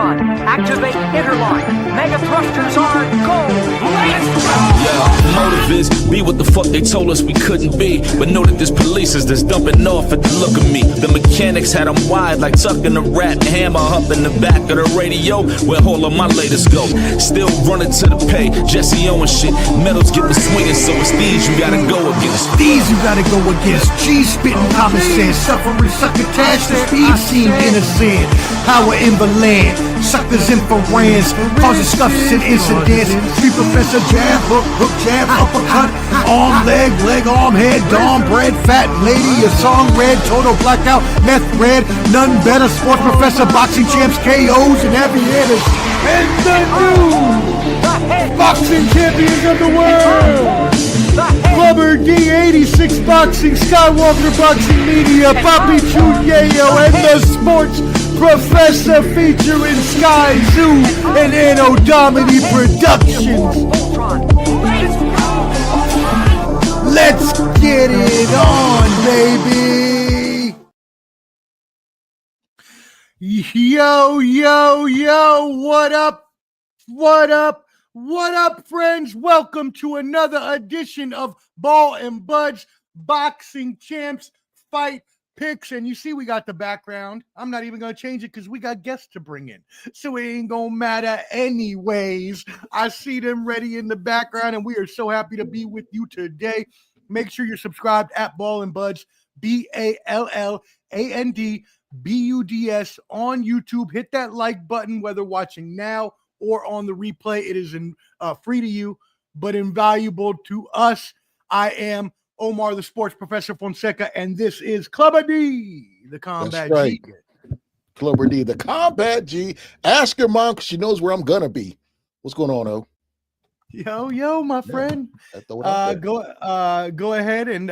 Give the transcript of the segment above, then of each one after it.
Ultron, activate interlock. Mega thrusters are go. Let's go! Yeah, motive is be what the fuck they told us we couldn't be. But know that there's police that's dumping off at the look of me. The mechanics had them wide like tucking a rat. Hammer up in the back of the radio where all of my latest go. Still running to the pay, Jesse Owens shit. Medals get me swinging, so it's these you gotta go against. These you gotta go against. G spitting common sense. Suffering succotash, the speed seem innocent. Power in the land. Suckers in for rans, causing scuffs and incidents. Street professor jab, hook jab, uppercut, arm, leg, arm, head, dawn, bread, fat lady, a song red, total blackout, meth red, none better. Sports professor, boxing champs, KOs, and aviators. And the new boxing champions of the world. Clubber D, 86 Boxing, Skywalker Boxing Media, Papi Chuyayo, and the Sports Professor featuring Sky Zoo and Anno Domini Productions. Let's get it on, baby. Yo, what up? What up, friends? Welcome to another edition of Ball and Buds Boxing Champs Fight Picks. And you see we got the background. I'm not even going to change it because we got guests to bring in. So it ain't going to matter anyways. I see them ready in the background, and we are so happy to be with you today. Make sure you're subscribed at Ball and Buds, BALLANDBUDS on YouTube. Hit that like button, whether watching now or on the replay. It is free to you, but invaluable to us. I am Omar, the Sports Professor Fonseca, and this is Clubber D, the Combat G. Clubber D, the Combat G. Ask your mom because she knows where I'm going to be. What's going on, O? Yo, my friend. Go ahead and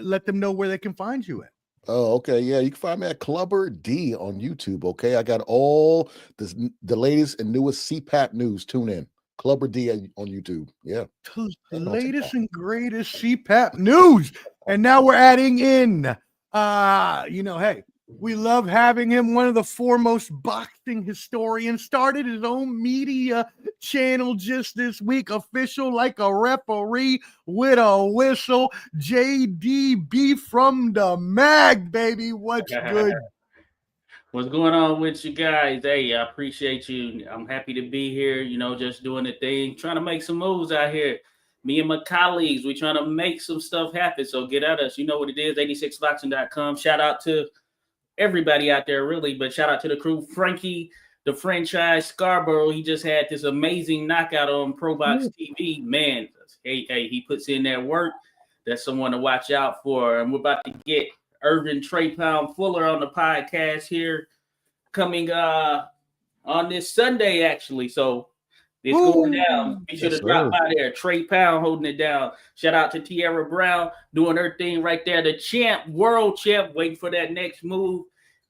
let them know where they can find you at. Oh, okay. Yeah, you can find me at Clubber D on YouTube, okay? I got all the latest and newest CPAP news. Tune in. Clubber D on YouTube. Yeah. The latest and greatest CPAP news. And now we're adding in, hey, we love having him. One of the foremost boxing historians, started his own media channel just this week. Official like a referee with a whistle. JDB from the mag, baby. What's good? What's going on with you guys? Hey, I appreciate you. I'm happy to be here, just doing the thing, trying to make some moves out here. Me and my colleagues, we're trying to make some stuff happen. So get at us. You know what it is, 86boxing.com. Shout out to everybody out there, really, but shout out to the crew. Frankie, the franchise Scarborough, he just had this amazing knockout on ProBox TV. Man, hey, he puts in that work. That's someone to watch out for. And we're about to get Irvin Trey Pound Fuller on the podcast here coming on this Sunday, actually. So it's going down. Be sure to drop by there. Trey Pound holding it down. Shout out to Tierra Brown doing her thing right there. The champ, world champ, waiting for that next move.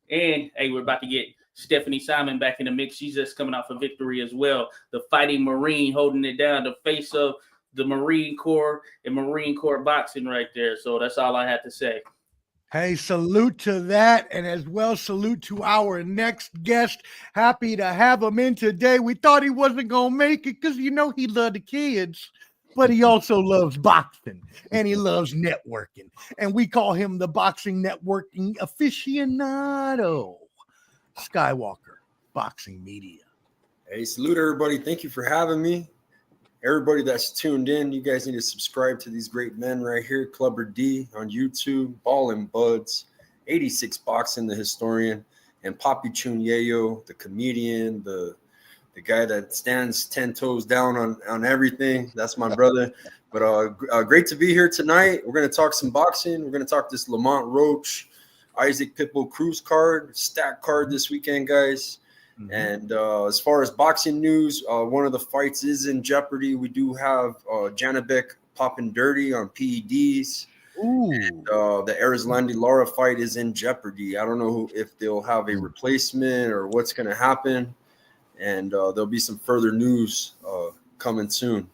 And hey, we're about to get Stephanie Simon back in the mix. She's just coming out for victory as well. The Fighting Marine holding it down. The face of the Marine Corps and Marine Corps boxing right there. So that's all I have to say. Hey, salute to that, and as well salute to our next guest. Happy to have him in today. We thought he wasn't going to make it because, he loved the kids, but he also loves boxing, and he loves networking, and we call him the boxing networking aficionado. Skywalker Boxing Media. Hey, salute everybody. Thank you for having me. Everybody that's tuned in, you guys need to subscribe to these great men right here. Clubber D on YouTube, Ball and Buds, 86 Boxing, the historian, and Papi Chuyayo, the comedian, the guy that stands 10 toes down on everything. That's my brother. But great to be here tonight. We're going to talk some boxing. We're going to talk this Lamont Roach, Issac Cruz card, stack card this weekend, guys. Mm-hmm. And as far as boxing news, one of the fights is in jeopardy. We do have Janabek popping dirty on PEDs. Ooh. And the Arizlandi Lara fight is in jeopardy. I don't know if they'll have a replacement or what's going to happen. And there'll be some further news coming soon.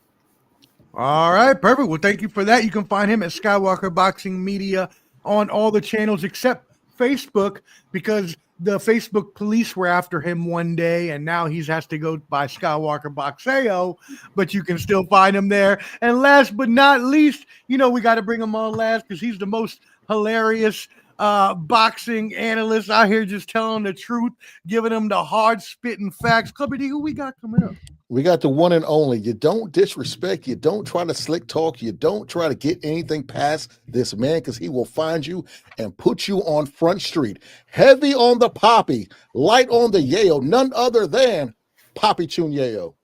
All right, perfect. Well, thank you for that. You can find him at Skywalker Boxing Media on all the channels except Facebook, because the Facebook police were after him one day, and now he has to go by Skywalker Boxeo, but you can still find him there. And last but not least, we got to bring him on last because he's the most hilarious boxing analyst out here, just telling the truth, giving them the hard spitting facts. Clubber D, who we got coming up? We got the one and only. You don't disrespect. You don't try to slick talk. You don't try to get anything past this man because he will find you and put you on Front Street. Heavy on the poppy, light on the yayo. None other than Poppy Chunyayo.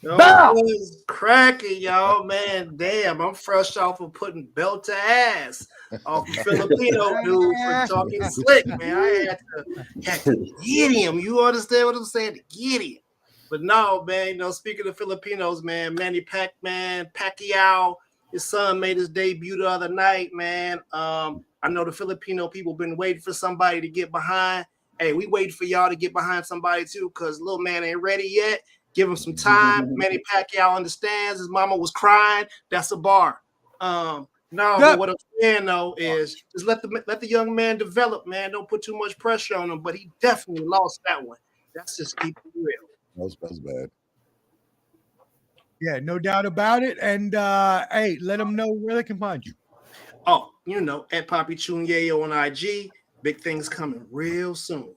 Was cracking, y'all, man. Damn, I'm fresh off of putting belt to ass off the Filipino dude for talking slick, man. I had to get him. You understand what I'm saying? To get him. But no, man, speaking of Filipinos, man, Manny Pacquiao, his son made his debut the other night, man. I know the Filipino people been waiting for somebody to get behind. Hey, we waiting for y'all to get behind somebody too, because little man ain't ready yet. Give him some time. Manny Pacquiao understands. His mama was crying. That's a bar. But what I'm saying though is just let the young man develop, man. Don't put too much pressure on him. But he definitely lost that one. That's just keep it real. That was bad. Yeah, no doubt about it. And hey, let them know where they can find you. Oh, at Poppy Chunyayo on IG. Big things coming real soon.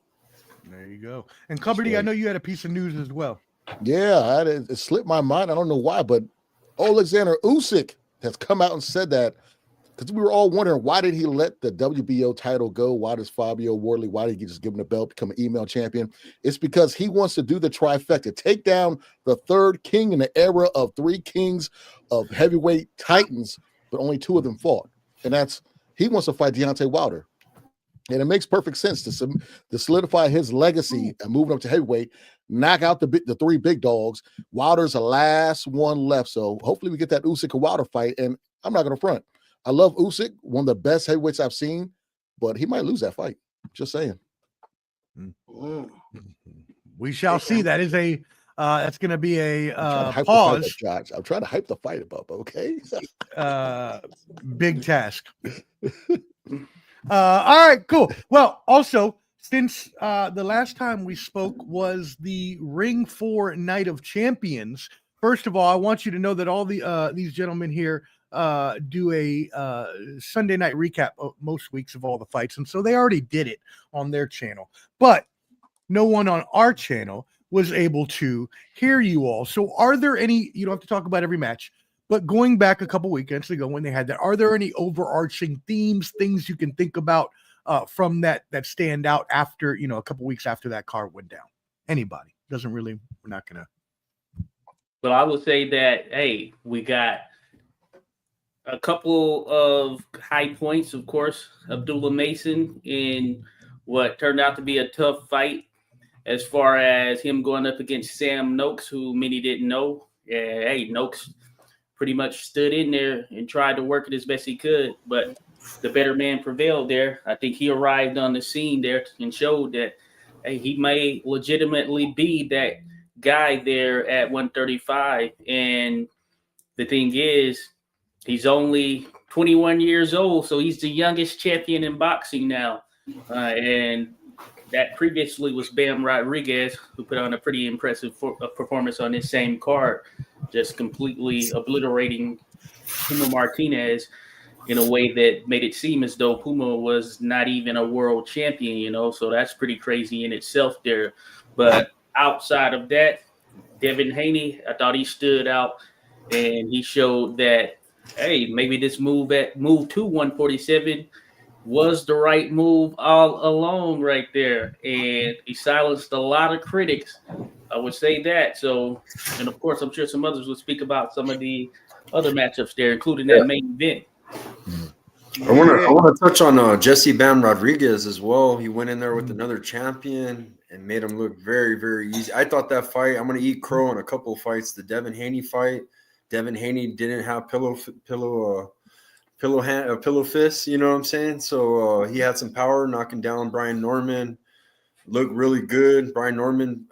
There you go. And Clubber D, I know you had a piece of news as well. Yeah, it slipped my mind. I don't know why, but Alexander Usyk has come out and said that because we were all wondering, why did he let the WBO title go? Why does Fabio Wardley, why did he just give him the belt, become an email champion? It's because he wants to do the trifecta, take down the third king in the era of three kings of heavyweight titans, but only two of them fought. And he wants to fight Deontay Wilder. And it makes perfect sense to solidify his legacy and moving up to heavyweight, knock out the three big dogs. Wilder's the last one left. So hopefully we get that Usyk and Wilder fight. And I'm not going to front. I love Usyk, one of the best heavyweights I've seen, but he might lose that fight. Just saying. We shall see. That is that's going to be a pause. I'm trying to hype the fight up, okay? Big task. All right, cool. Well, also, since the last time we spoke was the Ring 4 Night of Champions, first of all, I want you to know that all these gentlemen here do a Sunday night recap of most weeks of all the fights, and so they already did it on their channel. But no one on our channel was able to hear you all. So are there any, you don't have to talk about every match, but going back a couple weekends ago when they had that, are there any overarching themes, things you can think about from that stand out after, a couple weeks after that card went down? Anybody? Doesn't really, we're not going to. Well, I would say that, hey, we got a couple of high points, of course. Abdullah Mason in what turned out to be a tough fight as far as him going up against Sam Noakes, who many didn't know. Yeah, hey, Noakes pretty much stood in there and tried to work it as best he could, but the better man prevailed there. I think he arrived on the scene there and showed that hey, he may legitimately be that guy there at 135. And the thing is, he's only 21 years old, so he's the youngest champion in boxing now. And that previously was Bam Rodriguez, who put on a pretty impressive performance on this same card, just completely obliterating Puma Martinez in a way that made it seem as though Puma was not even a world champion, so that's pretty crazy in itself there. But outside of that, Devin Haney, I thought he stood out and he showed that, hey, maybe this move to 147 was the right move all along right there. And he silenced a lot of critics. I would say that. So, and of course, I'm sure some others would speak about some of the other matchups there, including that main event. I want to touch on Jesse Bam Rodriguez as well. He went in there with another champion and made him look very, very easy. I thought that fight, I'm going to eat crow in a couple of fights. The Devin Haney fight, Devin Haney didn't have pillow fists, you know what I'm saying? So he had some power knocking down Brian Norman. Looked really good. Brian Norman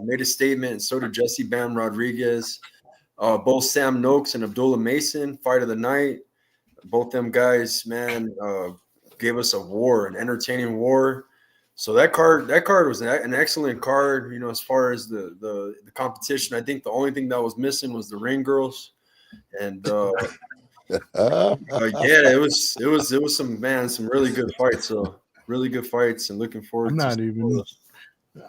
made a statement, and so did Jesse Bam Rodriguez. Both Sam Noakes and Abdullah Mason, fight of the night. Both them guys, man, gave us a war, an entertaining war. So that card was an excellent card. You know, as far as the competition, I think the only thing that was missing was the ring girls, and yeah, it was some really good fights. So really good fights, and looking forward. I'm to not even. those.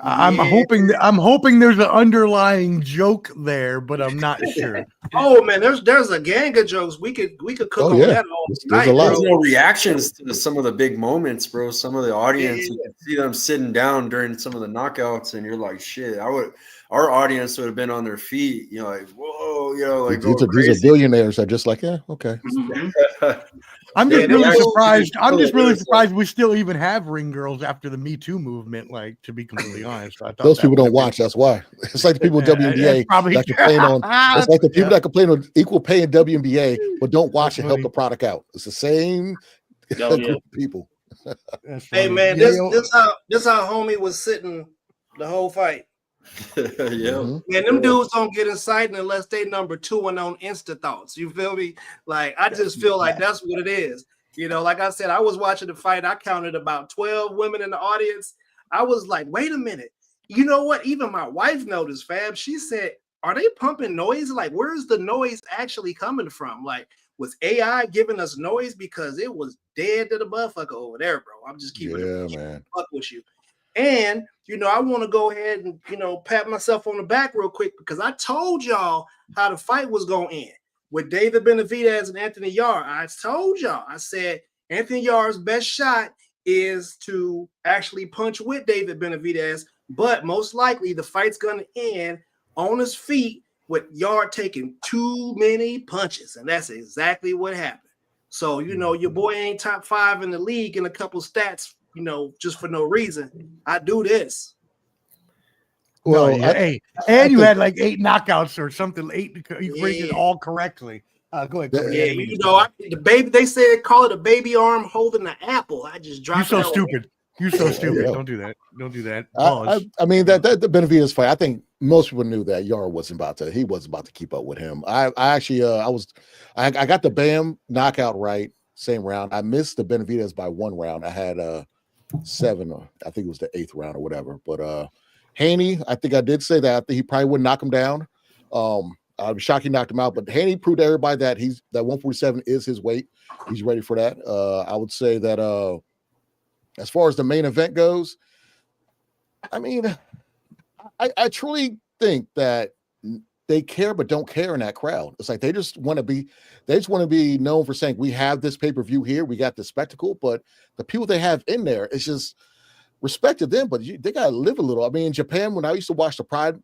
I'm hoping there's an underlying joke there, but I'm not sure. Oh man, there's a gang of jokes. We could cook on that all night. There's a lot. There's no reactions to some of the big moments, bro. Some of the audience, you can see them sitting down during some of the knockouts, and you're like, shit. Our audience would have been on their feet, you know, like, whoa, you know, like these are billionaires that are just like, yeah, okay. I'm just really surprised. I'm just really surprised we still even have ring girls after the Me Too movement. Like, to be completely honest, I thought those people don't watch. That's why. It's like the people in WNBA that complain on. It's like the people that complain on equal pay in WNBA, but don't watch and help the product out. It's the same group of people. Hey man, this how homie was sitting the whole fight. Yeah, man, them dudes don't get excited unless they number 2 and on Insta thoughts. You feel me? Like, I just feel like that's what it is. You know, like I said, I was watching the fight. I counted about 12 women in the audience. I was like, wait a minute. You know what? Even my wife noticed, fam. She said, are they pumping noise? Like, where's the noise actually coming from? Like, was AI giving us noise? Because it was dead to the motherfucker over there, bro. I'm just keeping it man. Fuck with you. And, you know, I want to go ahead and, you know, pat myself on the back real quick because I told y'all how the fight was going to end with David Benavidez and Anthony Yarde. I told y'all, I said, Anthony Yarde's best shot is to actually punch with David Benavidez, but most likely the fight's going to end on his feet with Yarde taking too many punches. And that's exactly what happened. So, you know, your boy ain't top 5 in the league in a couple stats, you know, just for no reason. I do this. Well, hey, and you had like 8 knockouts or something. 8, you rated all correctly. Go ahead. Yeah, you know, the baby. They say they call it a baby arm holding an apple. I just dropped. You're so stupid. You're so stupid. Don't do that. Don't do that. I mean that the Benavidez fight. I think most people knew that Yarde wasn't about to keep up with him. I actually I got the Bam knockout right same round. I missed the Benavidez by 1 round. I had 7, or I think it was the 8th round or whatever. But Haney, I think I did say that. I think he probably wouldn't knock him down. I'm shocked he knocked him out, but Haney proved to everybody that that 147 is his weight. He's ready for that. I would say that as far as the main event goes, I mean, I truly think that they care but don't care in that crowd. It's like they just want to be known for saying we have this pay-per-view here, we got the spectacle, but the people they have in there, it's just respect to them, but they gotta live a little. I mean, in Japan, when I used to watch the Pride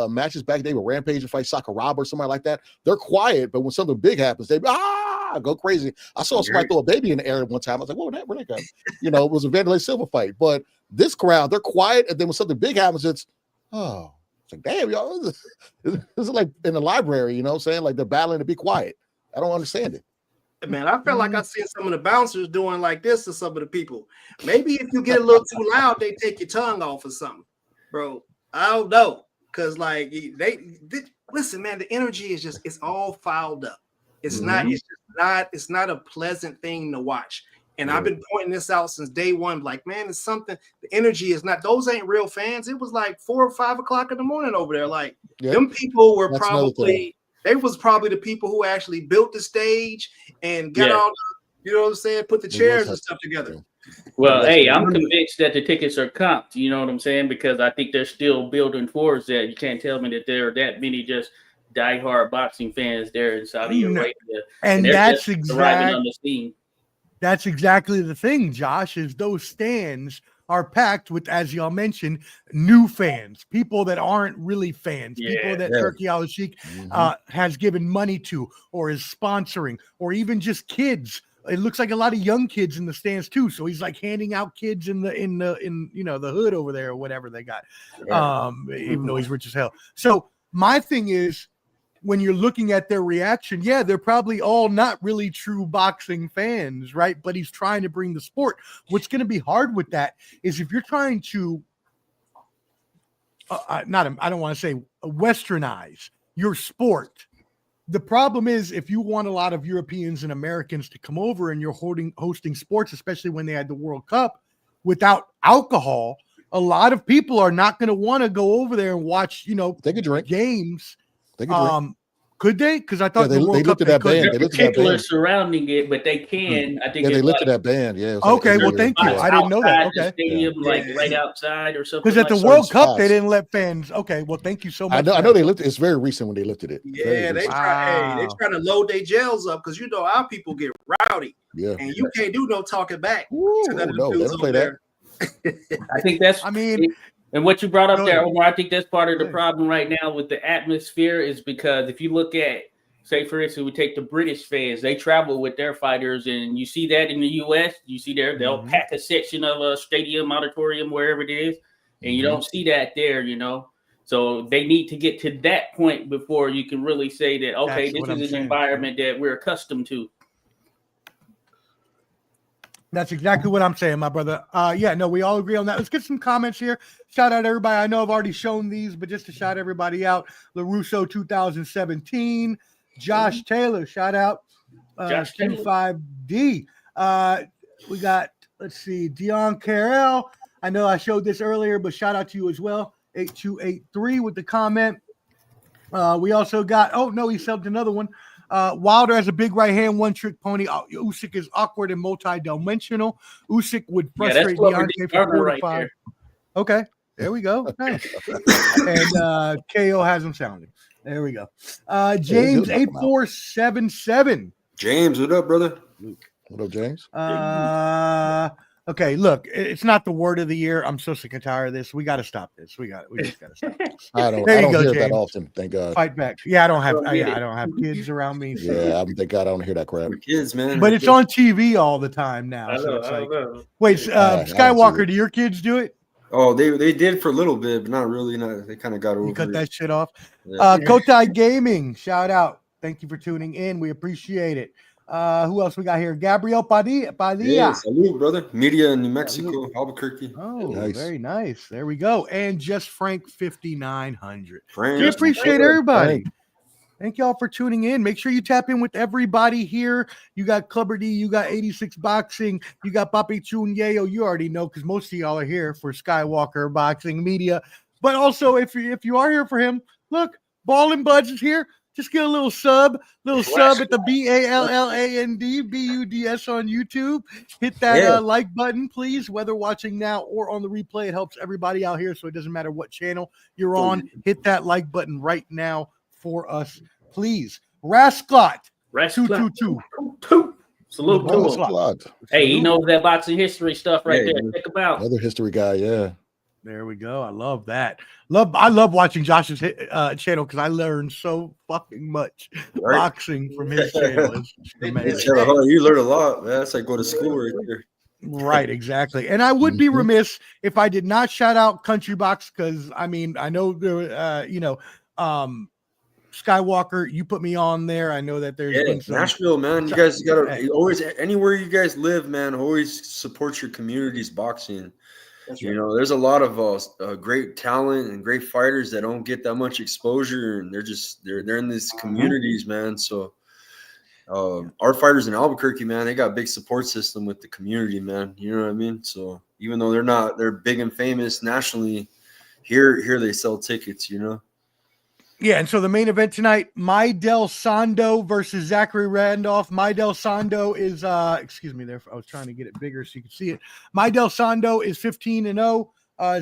matches back then with Rampage and fight Sakuraba or somebody like that, they're quiet, but when something big happens, they go crazy. I saw somebody throw a baby in the air one time. I was like, where that go? You know, it was a Vanderlei Silva fight, but this crowd, they're quiet, and then when something big happens, it's like, damn, y'all, this is like in the library, you know what I'm saying? Like they're battling to be quiet. I don't understand it. Man, I felt like I seen some of the bouncers doing like this to some of the people. Maybe if you get a little too loud, they take your tongue off or something, bro. I don't know, cause like they listen, man. The energy is it's all fouled up. It's not a pleasant thing to watch. And I've been pointing this out since day one. Like, man, it's something. The energy is not. Those ain't real fans. It was like 4 or 5 o'clock in the morning over there. Like them people were probably. They was probably the people who actually built the stage and got all the, you know what I'm saying, put the chairs and stuff together. Well, hey, I'm convinced that the tickets are comped, you know what I'm saying? Because I think they're still building towards that. You can't tell me that there are that many just diehard boxing fans there in Saudi Arabia. And that's exactly on the scene. That's exactly the thing, Josh, is those stands are packed with, as y'all mentioned, new fans, people that aren't really fans, people that Turkey Al-Sheikh has given money to or is sponsoring, or even just kids. It looks like a lot of young kids in the stands too. So he's like handing out kids in you know, the hood over there or whatever they got, even though he's rich as hell. So my thing is, when you're looking at their reaction, they're probably all not really true boxing fans, right? But he's trying to bring the sport. What's going to be hard with that is if you're trying to, I don't want to say westernize your sport. The problem is if you want a lot of Europeans and Americans to come over and you're hosting sports, especially when they had the World Cup, without alcohol, a lot of people are not going to want to go over there and watch, they could drink games. They could drink. Could they? Because I thought they looked at that ban. They're particular surrounding it, but they can. I think they looked at that ban. Yeah. Okay. Well, thank you. I didn't know that. Okay. Stadium, like right outside or something. Because at the World Cup, they didn't let fans. Okay. Well, thank you so much. I know they lifted. It's very recent when they lifted it. Yeah, they trying to load their jails up because our people get rowdy. Yeah. And you can't do no talking back. No, they don't play that. I think that's. I mean. And what you brought up there, Omar, I think that's part of the problem right now with the atmosphere is because if you look at, say, for instance, we take the British fans, they travel with their fighters, and you see that in the U.S., you see they'll pack a section of a stadium, auditorium, wherever it is, and you don't see that there, So they need to get to that point before you can really say that, okay, this is an environment that we're accustomed to. That's exactly what I'm saying, my brother. We all agree on that. Let's get some comments here. Shout out everybody. I know I've already shown these, but just to shout everybody out. LaRusso 2017. Josh Taylor, shout out. Josh Taylor. Q5D. We got, let's see, Dion Carroll. I know I showed this earlier, but shout out to you as well. 8283 with the comment. We also got, he subbed another one. Wilder has a big right hand, one trick pony. Usyk is awkward and multi-dimensional. Usyk would frustrate Deontay for 4 to 5. Okay, there we go. Nice. And KO has him sounding. There we go. James 8477. James, what up, brother? What up, James? Okay, look, it's not the word of the year. I'm so sick and tired of this. We got to stop this. We just got to stop this. I don't hear James. That often. Thank God. Fight back. Yeah, I don't have kids around me. So. Yeah, thank God I don't hear that crap. Kids, man. But it's on TV all the time now. Wait, Skywalker, do your kids do it? Oh, they did for a little bit, but not really. They kind of got over. You cut it. That shit off. Yeah. Kotai Gaming, shout out. Thank you for tuning in. We appreciate it. Who else we got here? Gabriel Padilla. Yeah, salute, brother. Media in New Mexico, Albuquerque. Oh, nice. Very nice. There we go. And just Frank 5900. Frank, we appreciate everybody. Thank y'all for tuning in. Make sure you tap in with everybody here. You got Clubber D, you got 86 Boxing, you got Papi Chun Yayo. You already know because most of y'all are here for Skywalker Boxing Media. But also, if you are here for him, look, Ballin' Buds is here. Just get a little sub at the BALLANDBUDS on YouTube. Hit that like button, please, whether watching now or on the replay. It helps everybody out here, so it doesn't matter what channel you're on. Hit that like button right now for us, please. Rasclot 222. Salute to him. Hey, he knows that boxing history stuff right there. Think about another history guy, yeah. There we go. I love that. I love watching Josh's channel because I learned so fucking much boxing from his channel. You learn a lot. That's like go to school right there. Right, exactly. And I would be remiss if I did not shout out Country Box because I know there, Skywalker, you put me on there. I know that there's been some, Nashville, man. You guys gotta always anywhere you guys live, man. Always support your community's boxing. There's a lot of great talent and great fighters that don't get that much exposure, and they're in these communities, man. So our fighters in Albuquerque, man, they got a big support system with the community, man. You know what I mean? So even though they're big and famous nationally, here they sell tickets, Yeah, and so the main event tonight, Maidel Sando versus Zachary Randolph. Maidel Sando is, excuse me there, I was trying to get it bigger so you can see it. Maidel Sando is 15-0.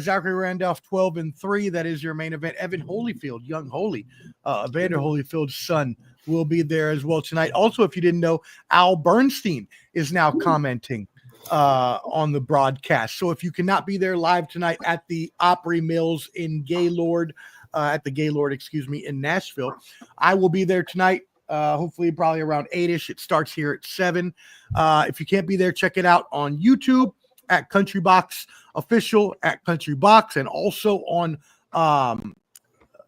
Zachary Randolph 12-3. That is your main event. Evan Holyfield, young Holy, Evander Holyfield's son, will be there as well tonight. Also, if you didn't know, Al Bernstein is now commenting on the broadcast. So if you cannot be there live tonight at the Opry Mills in Gaylord, in Nashville, I will be there tonight. Hopefully probably around 8ish. It starts here at 7. If you can't be there, check it out on YouTube at Country Box Official at Country Box, and also on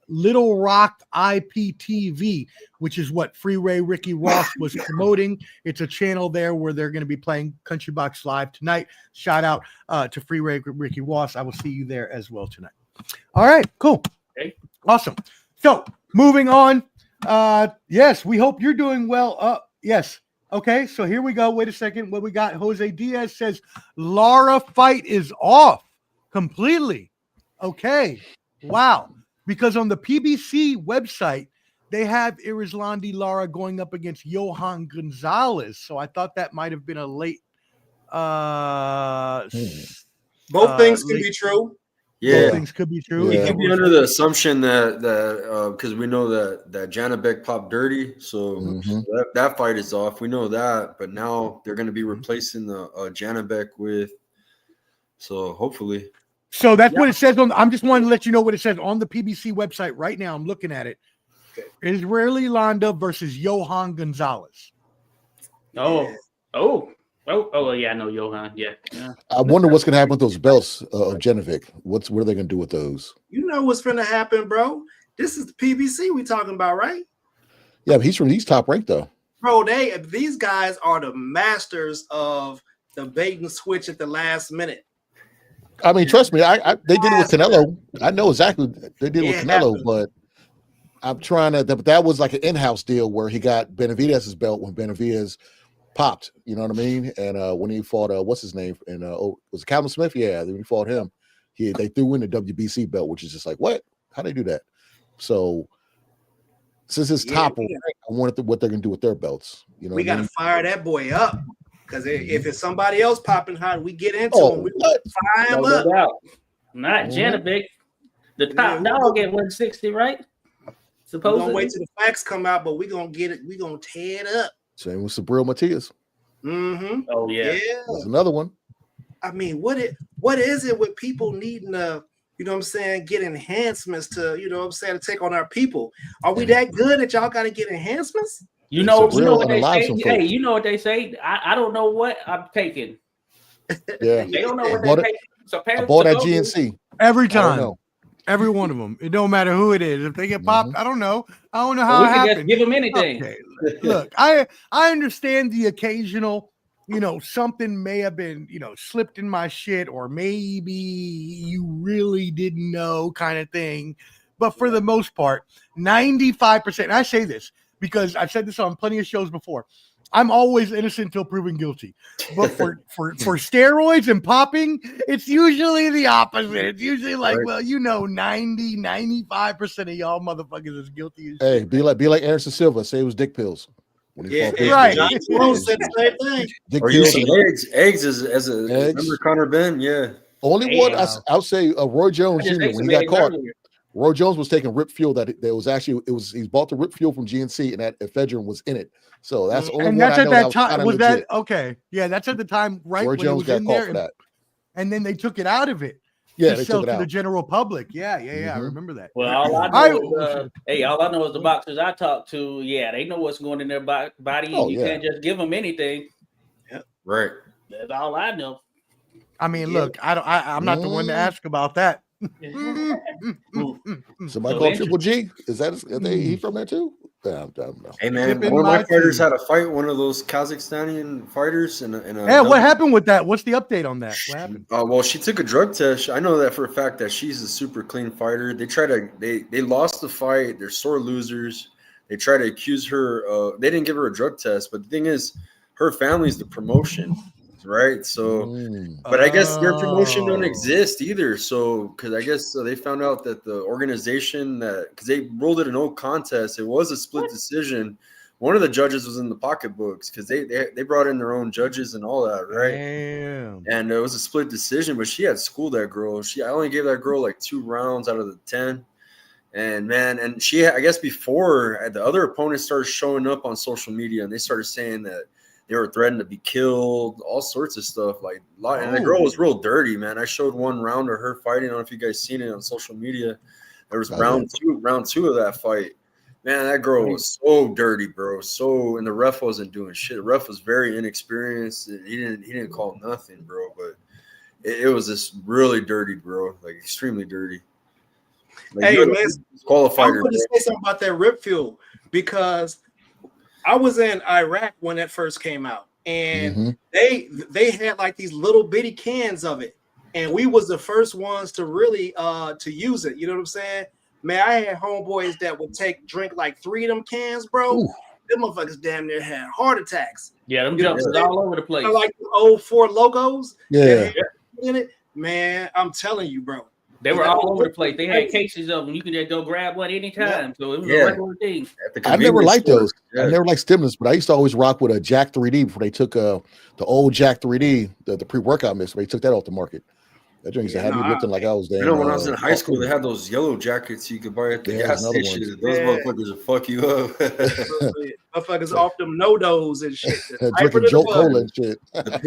Little Rock IPTV, which is what Freeway Ricky Ross was promoting. It's a channel there where they're going to be playing Country Box live tonight. Shout out to Freeway Ricky Ross. I will see you there as well tonight. All right, cool. Okay. Awesome. So moving on. Yes, we hope you're doing well. Yes. Okay, so here we go. Wait a second. What we got? Jose Diaz says Lara fight is off completely. Okay, wow. Because on the PBC website, they have Irislandi Lara going up against Johan Gonzalez. So I thought that might have been a late. Both things can be true. Yeah, both things could be true. You can be under the assumption that because we know that Janabek popped dirty, so that fight is off. We know that, but now they're going to be replacing the Janabek with. So hopefully. So that's what it says on. I'm just wanting to let you know what it says on the PBC website right now. I'm looking at it. Okay. Israeli Landa versus Johan Gonzalez. Oh, yeah, I know Johan. Yeah. I wonder what's going to happen with those belts of Genovic. What are they going to do with those? You know what's going to happen, bro. This is the PBC we talking about, right? Yeah, but he's top ranked though. Bro, these guys are the masters of the bait and switch at the last minute. I mean, trust me, they did it with Canelo. I know exactly they did it with Canelo, but I'm trying to. But that was like an in-house deal where he got Benavidez's belt when Benavidez popped. You know what I mean? And when he fought, what's his name? And was it Calvin Smith? Yeah, when he fought him, they threw in the WBC belt, which is just like, what? How they do that? So since it's top, I wonder what they're gonna do with their belts. You know, we got to fire that boy up. Because if it's somebody else popping hot, we get into him. We fire him up. Not Janabek. The top dog at 160, right? Supposedly. We're going to wait till the facts come out, but we're going to get it. We're going to tear it up. Same with Sabril Matias. Oh, yeah. There's another one. I mean, what is it with people needing to, you know what I'm saying, get enhancements to, you know what I'm saying, to take on our people? Are we that good that y'all got to get enhancements? You know what they say. Hey, you know what they say. I don't know what I'm taking. Yeah, they don't know what they're taking. So I bought at GNC every time. Every one of them. It don't matter who it is. If they get popped, I don't know. I don't know how it happened. Just give them anything. Okay. Look, I understand the occasional. You know, something may have been, slipped in my shit, or maybe you really didn't know, kind of thing. But for the most part, 95%. And I say this because I've said this on plenty of shows before. I'm always innocent until proven guilty. But for steroids and popping, it's usually the opposite. It's usually like, 95% of y'all motherfuckers is guilty as shit. Hey, be like Anderson Silva, say it was dick pills. Right. John Jones said the same thing. Or you see eggs as a remember Conor Ben? Yeah. Only one I'll say Roy Jones Jr. when he got caught. Roy Jones was taking Rip Fuel that was actually he bought the Rip Fuel from GNC and that ephedrine was in it. So that's the only and one that's I at know that that time. Was legit. that okay? Yeah, that's at the time, right? Roy when Jones it was got in caught there, for that. and then they took it out of it. Yeah, to they sell took it to out. the general public. Yeah. I remember that. Well, all I know is the boxers I talk to. Yeah, they know what's going in their body, and you can't just give them anything. Yeah, right. That's all I know. I mean, look, I'm not the one to ask about that. Somebody called Triple G. Is he from there too? I don't know. Hey man, one of my fighters had a fight. One of those Kazakhstani fighters, what happened with that? What's the update on that? What happened? Well, she took a drug test. I know that for a fact that she's a super clean fighter. They lost the fight. They're sore losers. They try to accuse her. They didn't give her a drug test, but the thing is, her family's the promotion. Right. So, but I guess their promotion don't exist either. So, because I guess they found out that the organization because they ruled it a no contest, it was a split decision. One of the judges was in the pocketbooks because they brought in their own judges and all that. Right. Damn. And it was a split decision, but she had schooled that girl. I only gave that girl like 2 rounds out of the 10. And I guess before the other opponents started showing up on social media and they started saying that they were threatened to be killed, all sorts of stuff. And the girl was real dirty, man. I showed one round of her fighting. I don't know if you guys seen it on social media. There was round two of that fight. Man, that girl was so dirty, bro. And the ref wasn't doing shit. The ref was very inexperienced. He didn't call nothing, bro. But it was just really dirty, bro. Like extremely dirty. Hey, man, qualified. I'm going to say something about that Rip Fuel because I was in Iraq when that first came out, and they had like these little bitty cans of it, and we was the first ones to really to use it. You know what I'm saying? Man, I had homeboys that would drink like 3 of them cans, bro. them motherfuckers damn near had heart attacks. Yeah, them jumps is all over the place. Like the old Ford logos. Yeah. In it, man. I'm telling you, bro. They were all over the place. They had cases of them. You could just go grab one anytime. So it was a regular thing. I never liked those. Yeah. I never liked stimulants, but I used to always rock with a Jack 3D before they took the old Jack 3D, the pre-workout mix. They took that off the market. That drink used to have me looking like I was damn. You know, when I was in high school, they had those yellow jackets you could buy at the gas station. Those motherfuckers will fuck you up. Motherfuckers off them no-dos and shit. Drinking Joe Cola and shit. The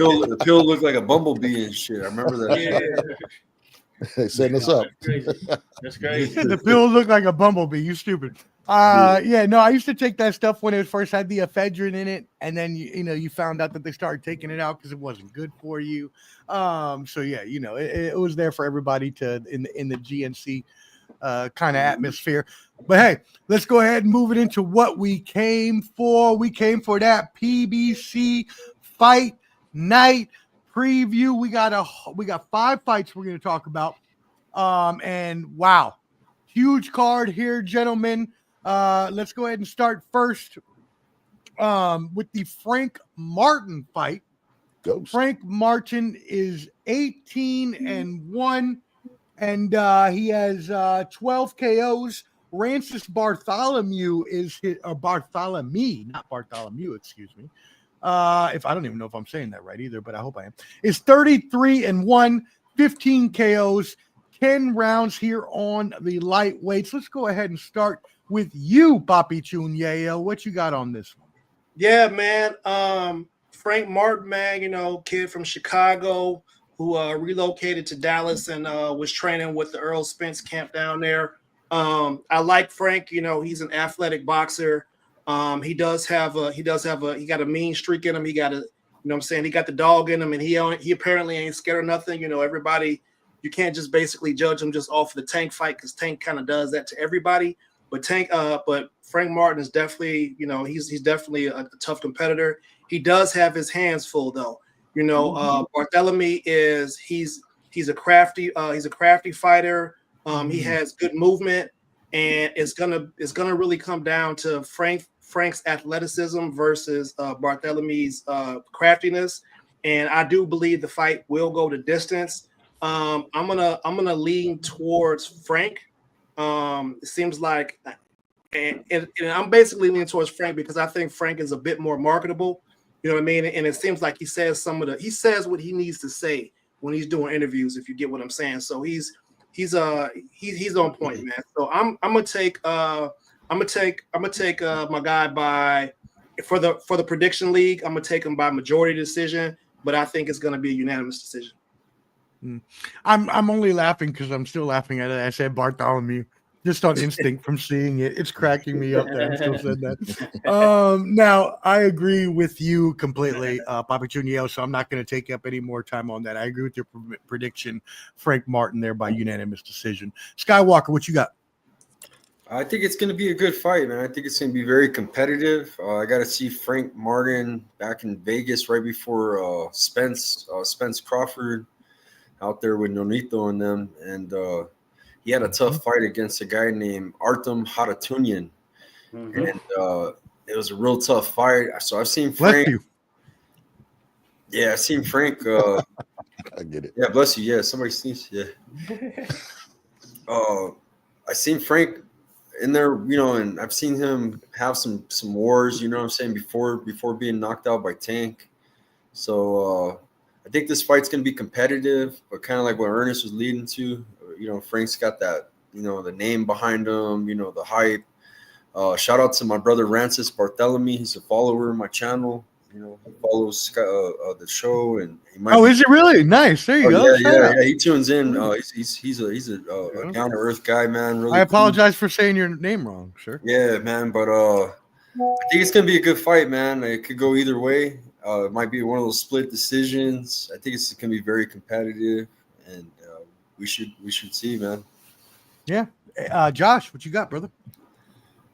pill looked like a bumblebee and shit. I remember that. They setting us up. That's crazy. The pill looked like a bumblebee. You stupid. Yeah, no, I used to take that stuff when it first had the ephedrine in it, and then you found out that they started taking it out because it wasn't good for you. So yeah, it was there for everybody to in the GNC kind of atmosphere. But hey, let's go ahead and move it into what we came for. We came for that PBC fight night preview. We got 5 fights we're going to talk about. And wow, huge card here, gentlemen. Let's go ahead and start first with the Frank Martin fight. Frank Martin is 18-1, and he has 12 KOs. Rancis Bartholomew is Bartholomew, not Bartholomew, excuse me. If I don't even know if I'm saying that right either, but I hope I am. Is 33-1, 15 KOs, 10 rounds here on the lightweights. Let's go ahead and start with you, Papi Chunyeo. What you got on this one? Yeah, man. Frank Martin, man, kid from Chicago who relocated to Dallas and was training with the Earl Spence camp down there. I like Frank. He's an athletic boxer. He got a mean streak in him. He got he got the dog in him, and he apparently ain't scared of nothing. Everybody, you can't just basically judge him just off the Tank fight, because Tank kind of does that to everybody. But Frank Martin is definitely, he's definitely a tough competitor. He does have his hands full though. Bartholomew he's a crafty fighter. He has good movement, and it's gonna really come down to Frank's athleticism versus Bartholomew's craftiness. And I do believe the fight will go to distance. I'm gonna lean towards Frank. It seems like, and I'm basically leaning towards Frank because I think Frank is a bit more marketable. You know what I mean? And it seems like he says what he needs to say when he's doing interviews, if you get what I'm saying. So he's on point, man. So I'm gonna take my guy for the prediction league. I'm gonna take him by majority decision, but I think it's gonna be a unanimous decision. I'm only laughing because I'm still laughing at it. I said Bartholomew just on instinct from seeing it. It's cracking me up that I still said that. Now I agree with you completely, Papi Chunyeo, so I'm not going to take up any more time on that. I agree with your prediction, Frank Martin, there by unanimous decision. Skywalker, what you got? I think it's going to be a good fight, man. I think it's going to be very competitive. I got to see Frank Martin back in Vegas right before Spence Crawford out there with Nonito and them, and he had a tough fight against a guy named Artem Haratunyan, and it was a real tough fight. So I've seen Frank. Bless you. Yeah, I've seen Frank. I get it. Yeah, bless you. Yeah, somebody sneezed. Yeah. I seen Frank in there, and I've seen him have some wars. You know what I'm saying, before being knocked out by Tank. So I think this fight's going to be competitive, but kind of like what Ernest was leading to. Frank's got that, the name behind him, the hype. Shout out to my brother Rancis Bartholomew. He's a follower of my channel. He follows the show, and he might. Oh, is it really nice? There you go. Yeah. He tunes in. He's a down to earth guy, man. Really. I apologize for saying your name wrong, sir. Yeah, man, but I think it's gonna be a good fight, man. It could go either way. It might be one of those split decisions. I think it's gonna be very competitive, and we should see, man. Yeah, Josh, what you got, brother?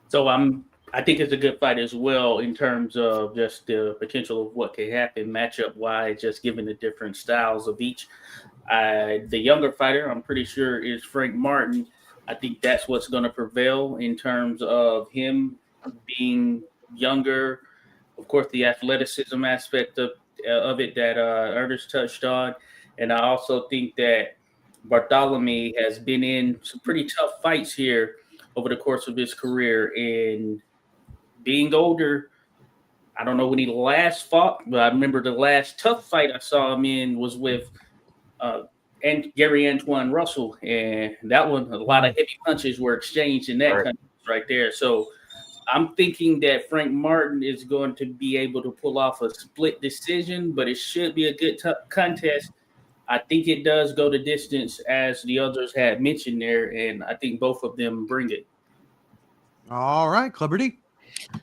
So I think it's a good fight as well in terms of just the potential of what could happen matchup wise, just given the different styles of each. The younger fighter, I'm pretty sure, is Frank Martin. I think that's what's going to prevail in terms of him being younger. Of course, the athleticism aspect of it that Ernest touched on. And I also think that Bartholomew has been in some pretty tough fights here over the course of his career. And being older, I don't know when he last fought, but I remember the last tough fight I saw him in was with and Gary Antoine Russell. And that one, a lot of heavy punches were exchanged in that contest right there. So I'm thinking that Frank Martin is going to be able to pull off a split decision, but it should be a good contest. I think it does go the distance, as the others had mentioned there, and I think both of them bring it. All right, Clubber D.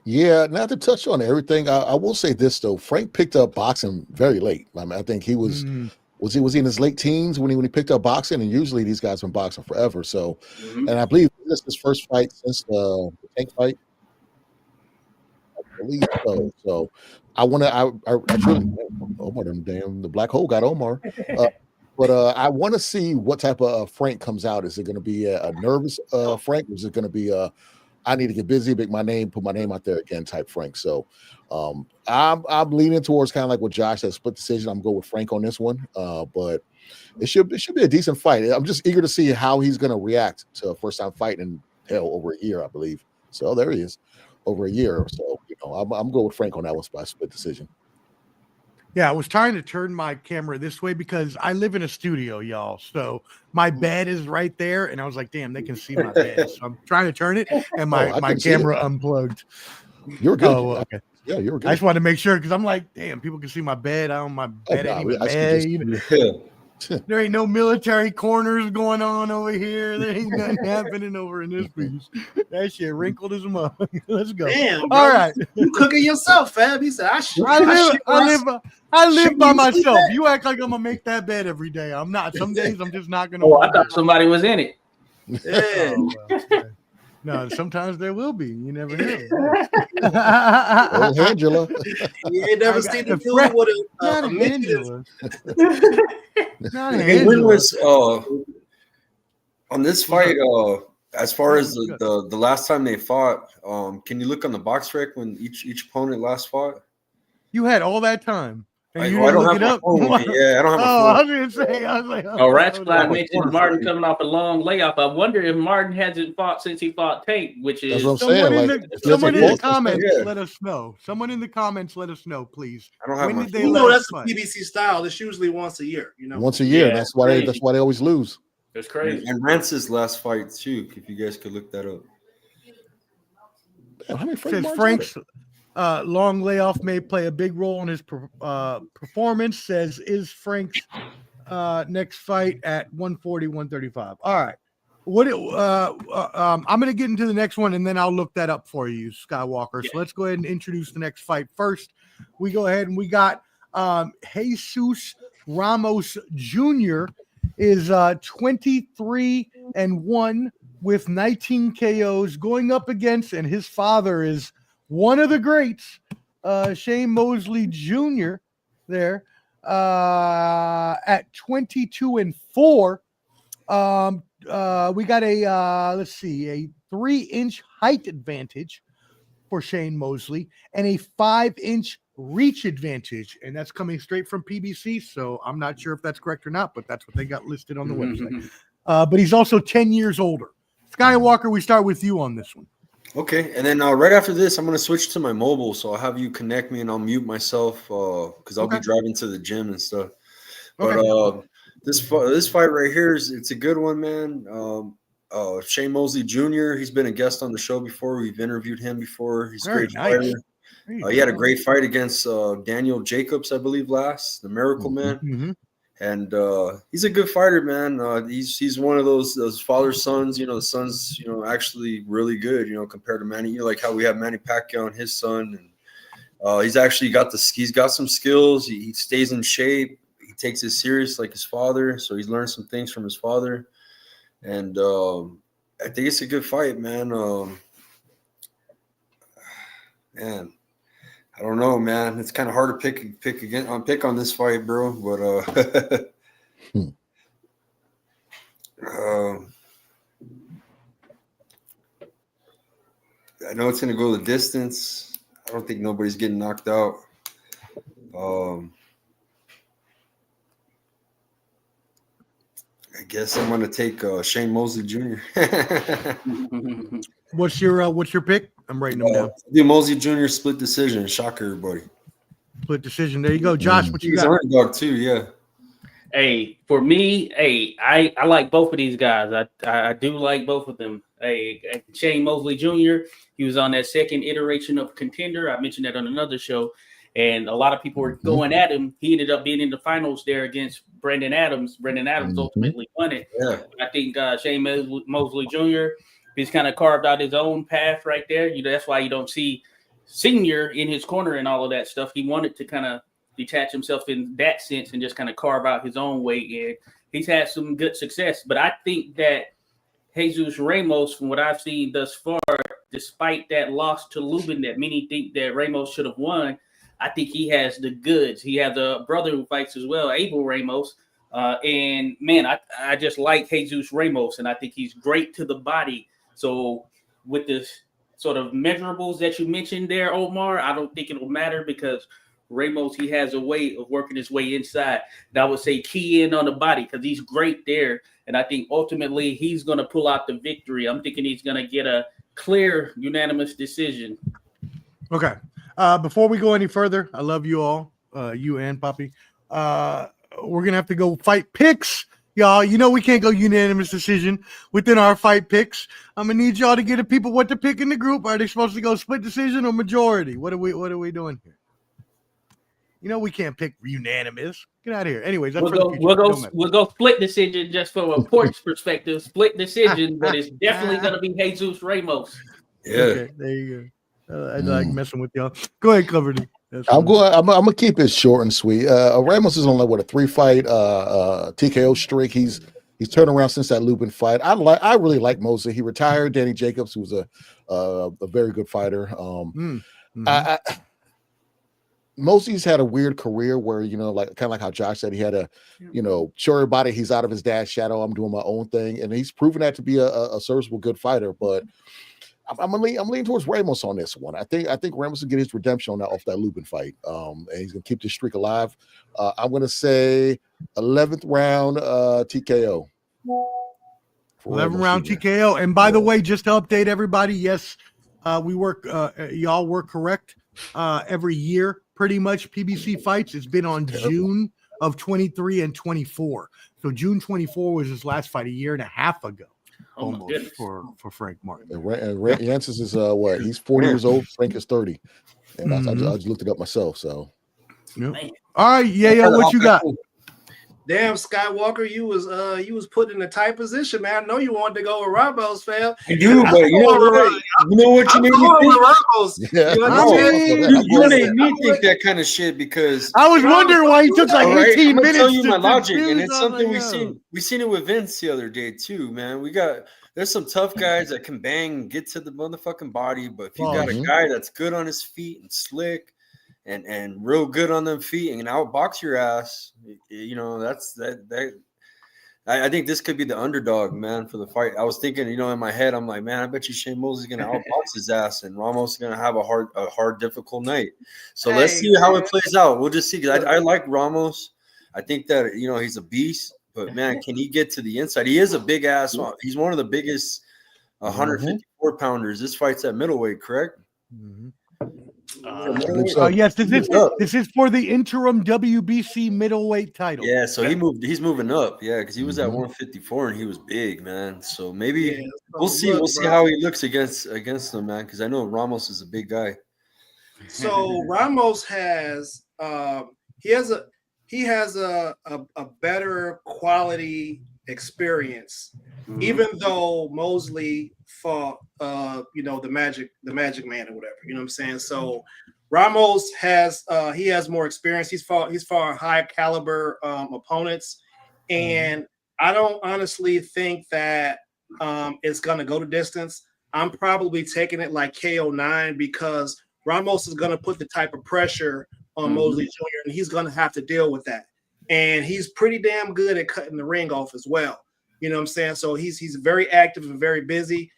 Yeah, not to touch on everything, I will say this though: Frank picked up boxing very late. I mean, I think he was he in his late teens when he picked up boxing, and usually these guys have been boxing forever. So, and I believe this is his first fight since the Tank fight. I believe so. So I truly, Omar, damn, the black hole got Omar. But I want to see what type of Frank comes out. Is it going to be a nervous Frank? Or is it going to be I need to get busy, put my name out there again type Frank? So I'm leaning towards kind of like what Josh said, split decision. I'm going with Frank on this one. But it should be a decent fight. I'm just eager to see how he's going to react to a first time fight in over a year, I believe. So there he is, over a year. So I'm going with Frank on that one by split decision. Yeah, I was trying to turn my camera this way because I live in a studio, y'all. So my bed is right there, and I was like, "Damn, they can see my bed." So I'm trying to turn it, and my camera unplugged. You're good. Oh, okay. Yeah, you were good. I just wanted to make sure because I'm like, "Damn, people can see my bed." My bed ain't even bed. There ain't no military corners going on over here. There ain't nothing happening over in this piece. That shit wrinkled as a mug. Let's go. Damn, all right. You cooking yourself, Fab? He said, I live by myself. You act like I'm gonna make that bed every day. I'm not. Some days I'm just not gonna. Oh, I thought somebody was in it. Yeah. Oh, well, okay. No, sometimes there will be. You never know. Oh, Angela. You ain't never seen the dude with not a Angela. Not Hey, when Angela. was on this fight? As far as the last time they fought, can you look on the box rec when each opponent last fought? You had all that time. And you I didn't don't look have it my up. phone with me. Yeah, I don't have my Oh, phone. I was gonna say. I was like, Ratchet mentioned Martin coming off a long layoff. I wonder if Martin hasn't fought since he fought Tank, which is That's what I'm saying. Someone in the comments let us know. Someone in the comments let us know, please. I don't have when my did they phone. that's the PBC style. It's usually once a year. Once a year. Yeah, That's why they always lose. It's crazy. And Rance's last fight too. If you guys could look that up. Damn, how many Says Frank's long layoff may play a big role in his performance. Says is Frank's next fight at 140, 135. All right. I'm going to get into the next one, and then I'll look that up for you, Skywalker. So let's go ahead and introduce the next fight. First, we go ahead and we got Jesus Ramos Jr. is 23-1 with 19 KOs going up against, and his father is one of the greats, Shane Mosley Jr. there at 22-4. We got a 3-inch height advantage for Shane Mosley and a 5-inch reach advantage, and that's coming straight from PBC. So I'm not sure if that's correct or not, but that's what they got listed on the website. But he's also 10 years older. Skywalker, we start with you on this one. Okay, and then right after this, I'm going to switch to my mobile, so I'll have you connect me, and I'll mute myself because I'll be driving to the gym and stuff. But this fight right here it's a good one, man. Shane Mosley Jr. He's been a guest on the show before. We've interviewed him before. He's a great fighter. He had a great fight against Daniel Jacobs, I believe, the Miracle Man. Mm-hmm. And he's a good fighter, man. He's one of those father sons. The son's actually really good. Compared to Manny, like how we have Manny Pacquiao and his son, and he's actually got some skills. He stays in shape. He takes it serious like his father. So he's learned some things from his father, and I think it's a good fight, man. Man, I don't know, man. It's kind of hard to pick on this fight, bro. But I know it's gonna go the distance. don't think nobody's getting knocked out. I guess I'm gonna take Shane Mosley Jr. What's your pick? I'm writing them down. Do Mosley Jr. split decision. Shock everybody. Split decision. There you go, Josh. What you He's got? an underdog too. Yeah. Hey, for me, hey, I like both of these guys. I do like both of them. Hey, Shane Mosley Jr., he was on that second iteration of Contender. I mentioned that on another show. And a lot of people were going at him. He ended up being in the finals there against Brendan Adams. Brendan Adams ultimately won it. Yeah. I think Shane Mosley Jr., he's kind of carved out his own path right there. That's why you don't see Senior in his corner and all of that stuff. He wanted to kind of detach himself in that sense and just kind of carve out his own way. And he's had some good success. But I think that Jesus Ramos, from what I've seen thus far, despite that loss to Lubin that many think that Ramos should have won, I think he has the goods. He has a brother who fights as well, Abel Ramos. And, man, I just like Jesus Ramos, and I think he's great to the body. So with this sort of measurables that you mentioned there, Omar, I don't think it will matter because Ramos, he has a way of working his way inside. And I would say key in on the body because he's great there. And I think ultimately he's going to pull out the victory. I'm thinking he's going to get a clear, unanimous decision. Okay. Before we go any further, I love you all, you and Poppy. We're going to have to go fight picks, y'all. You know we can't go unanimous decision within our fight picks. I'm going to need y'all to get the people what to pick in the group. Are they supposed to go split decision or majority? What are we doing here? You know we can't pick unanimous. Get out of here. Anyways, that's we'll go split decision just from a porch perspective. Split decision, but it's definitely going to be Jesus Ramos. Yeah. Okay, there you go. I like messing with y'all. Go ahead, Cleverly. I'm gonna keep it short and sweet. Ramos is on like what a 3-fight TKO streak. He's turned around since that Lubin fight. I really like Mosley. He retired Danny Jacobs, who was a very good fighter. Mosley's had a weird career where like kind of like how Josh said he had a show everybody he's out of his dad's shadow. I'm doing my own thing, and he's proven that to be a serviceable good fighter, but. I'm leaning towards Ramos on this one. I think Ramos will get his redemption off that Lubin fight, and he's gonna keep this streak alive. I'm gonna say 11th round TKO. 11th round TKO. And by the way, just to update everybody, yes, we work. Y'all were correct. Every year, pretty much PBC fights. It's been on June of 23 and 24. So June 24 was his last fight a year and a half ago. Almost for Frank Martin. And Jancis is what? He's 40 years old. Frank is 30, and I just looked it up myself. So, yep. All right, yeah, what you got? Damn, Skywalker, you was put in a tight position, man. I know you wanted to go with Ramos, fam. I do, but you know what you made me think? Yeah. You made me think that kind of shit because I was wondering why he took like 18 minutes. I'll tell you my logic, and it's something we seen it with Vince the other day too, man. There's some tough guys that can bang, get to the motherfucking body, but if you got a guy that's good on his feet and slick and real good on them feet and outbox your ass, I think this could be the underdog, man, for the fight. I was thinking, in my head, I'm like, man, I bet you Shane Mosley's gonna outbox his ass, and Ramos is gonna have a hard, difficult night. So let's see how it plays out. We'll just see. Because I like Ramos. I think that he's a beast, but man, can he get to the inside? He is a big ass. He's one of the biggest 154 pounders. This fight's at middleweight, correct? Mm-hmm. Yes, this is for the interim WBC middleweight title. Yeah, so he's moving up. Yeah, because he was at 154 and he was big, man. So maybe we'll see how he looks against them, man. Because I know Ramos is a big guy. So Ramos has a better quality experience, even though Mosley fought the Magic Man or whatever, you know what I'm saying? So Ramos has more experience. He's fought high caliber opponents, and I don't honestly think that it's gonna go the distance. I'm probably taking it like KO9 because Ramos is gonna put the type of pressure on Mosley Jr. and he's gonna have to deal with that. And he's pretty damn good at cutting the ring off as well. You know what I'm saying? So he's very active and very busy.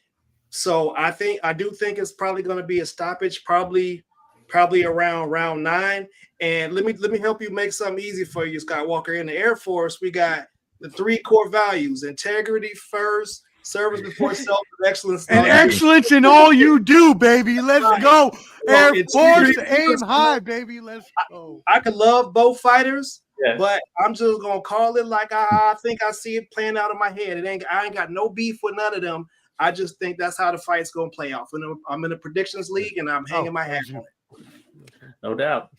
So I do think it's probably going to be a stoppage, probably probably around round 9. And let me help you make something easy for you, Skywalker. In the Air Force, we got the 3 core values: integrity first, service before self, and excellence. And excellence in all you do, baby. Let's go. Air Force, aim high, baby. Let's go. I could love both fighters, but I'm just gonna call it like I think I see it playing out in my head. I ain't got no beef with none of them. I just think that's how the fight's gonna play out. And I'm in the predictions league, and I'm hanging my hat on it. No doubt.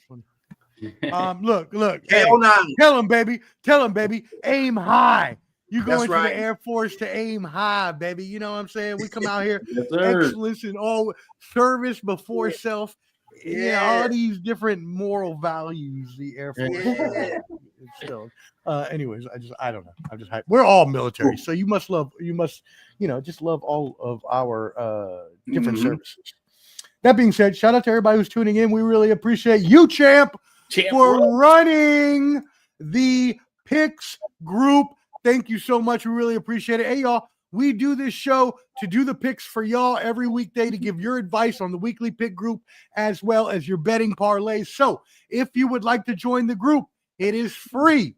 Look. Hey, tell him, baby. Aim high. You go into right. the Air Force to aim high, baby. You know what I'm saying? We come out here, Yes, excellence in all, service before self. Yeah, all these different moral values. The Air Force. Anyways, I don't know. I'm just hyped. We're all military, so you must just love all of our different services. That being said, shout out to everybody who's tuning in. We really appreciate you, champ for running the picks group. Thank you so much. We really appreciate it. Hey, y'all, we do this show to do the picks for y'all every weekday to give your advice on the weekly pick group as well as your betting parlays. So if you would like to join the group, it is free.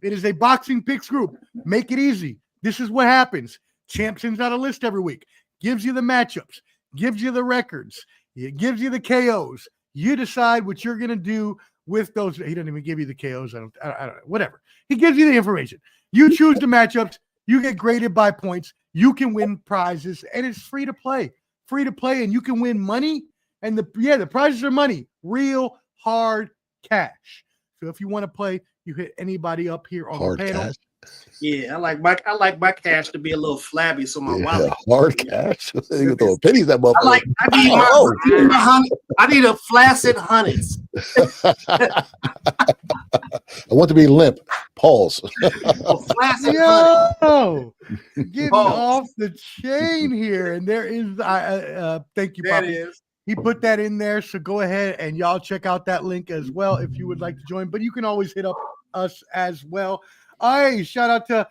It is a boxing picks group. Make it easy. This is what happens. Champ sends out a list every week, gives you the matchups, gives you the records, it gives you the KOs. You decide what you're going to do with those. He doesn't even give you the KOs. I don't know. Whatever. He gives you the information. You choose the matchups. You get graded by points. You can win prizes, and it's free to play. Free to play, and you can win money. And the prizes are money, real hard cash. So if you want to play, you hit anybody up here on the panel. Cash. Yeah, I like my cash to be a little flabby, so my wallet. Hard cash. You throw pennies at motherfucker. I need a flaccid hundreds. I want to be limp. Pause. Yo, getting off the chain here, and there is. Thank you, Poppy. He put that in there, so go ahead and y'all check out that link as well if you would like to join. But you can always hit up us as well. Hey, shout out to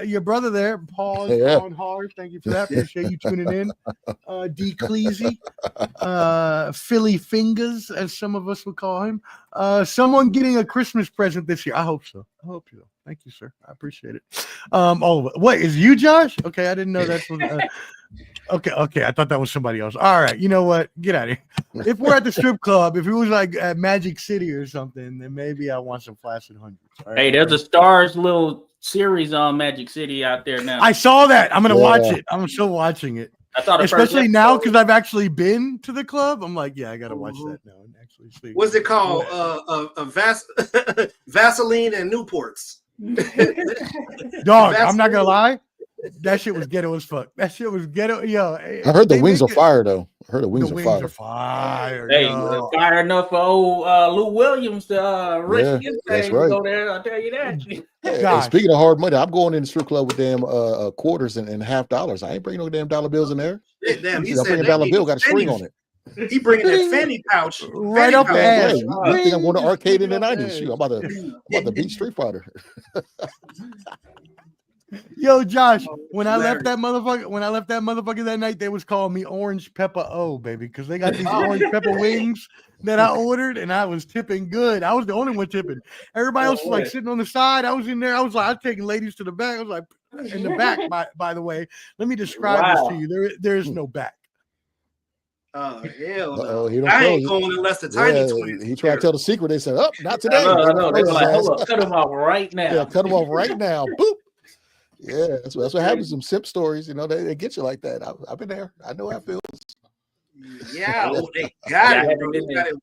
your brother there, Paul on hard. Thank you for that. Appreciate you tuning in. D. Cleasy, Philly Fingers, as some of us would call him. Someone getting a Christmas present this year. I hope so. Thank you, sir. I appreciate it. All of it. What is you, Josh? Okay, I didn't know that's what. Okay. I thought that was somebody else. All right, you know what? Get out of here. If we're at the strip club, if it was like at Magic City or something, then maybe I want some flaccid hundreds. Right? Hey, there's a Stars little series on Magic City out there now. I saw that. I'm gonna watch it. I'm still watching it. I thought, especially now because I've actually been to the club. I'm like, yeah, I gotta watch that now and actually see. What's it called? Vaseline and Newports. Dog, I'm not gonna lie. That shit was ghetto as fuck. That shit was ghetto. Yo, I heard the wings are fire though. I heard the wings are fire. Hey, fire enough for old Lou Williams to risk his thing to go there. I'll tell you that. Hey, speaking of hard money, I'm going in the strip club with damn quarters and half dollars. I ain't bringing no damn dollar bills in there. Damn, I'm bringing a dollar bill, got a string on it. He bringing that fanny pouch right up the ass. I think I'm going to arcade in the 90s. Shoot, I'm about to beat Street Fighter. Yo, Josh, when I left that motherfucker that night, they was calling me Orange Pepper O, baby, because they got these orange pepper wings that I ordered, and I was tipping good. I was the only one tipping. Everybody else was like sitting on the side. I was in there. I was taking ladies to the back. I was like, in the back, by the way. Let me describe this to you. There is no back. Oh, hell no. I ain't going unless the tiny twins. He tried to tell the secret. They said, not today. I know. They were like, hold up, cut him off right now. Yeah, cut him off right now. Boop. Yeah, that's what happens. Some simp stories, they get you like that. I've been there. I know how it feels. Yeah, they got it.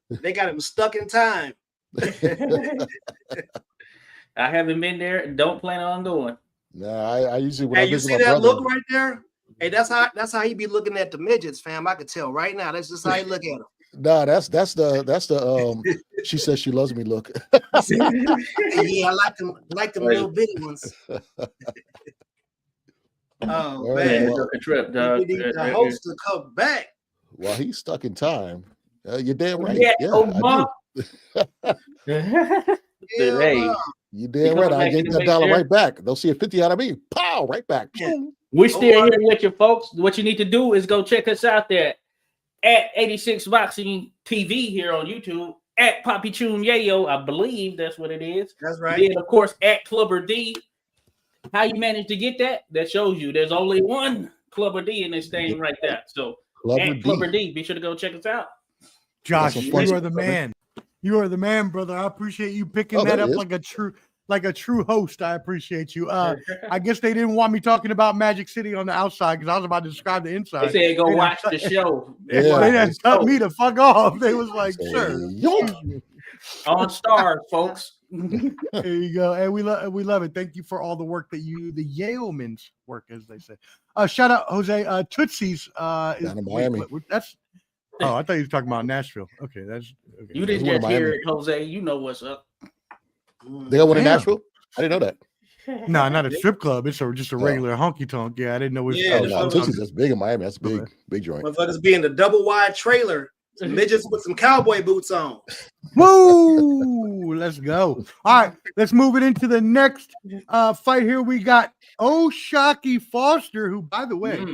They got him stuck in time. I haven't been there. Don't plan on going. Nah, I usually when I visit see my that brother, look right there. Hey, that's how he be looking at the midgets, fam. I could tell right now. That's just how he look at them. Nah, that's the she says she loves me look. Yeah, I like them little bitty ones. Oh man, a trip, dog. The host to come back. Well, he's stuck in time. You're damn right. Hey, you damn right. I gave that dollar right back. They'll see a 50 out of me. Pow, right back. We're still here with you, folks. What you need to do is go check us out there. at 86 Boxing TV here on YouTube, at Poppy Chum Yayo, I believe that's what it is. That's right. And then, of course, at Clubber D. How you managed to get that? That shows you there's only one Clubber D in this thing right there. So at Clubber D, be sure to go check us out. Josh, you are the man. You are the man, brother. I appreciate you picking that up like a true host. I appreciate you. I guess they didn't want me talking about Magic City on the outside because I was about to describe the inside. They said go watch the show. They didn't tell me to fuck off. They was like, sir. On Stars, folks. There you go. And we love it. Thank you for all the work that the Yeoman's work, as they say. Shout out Jose Tootsie's down in Miami. That's I thought you were talking about Nashville. Okay, that's okay. You didn't just hear it, Jose. You know what's up. They got one in Nashville? I didn't know that. No, not a strip club. It's just a regular honky tonk. Yeah, I didn't know. Tootsie's, that's big in Miami. That's big joint. Motherfuckers be in the double wide trailer. Midgets with some cowboy boots on. Woo! Let's go. All right, let's move it into the next fight here. We got O'Shaquie Foster, who, by the way,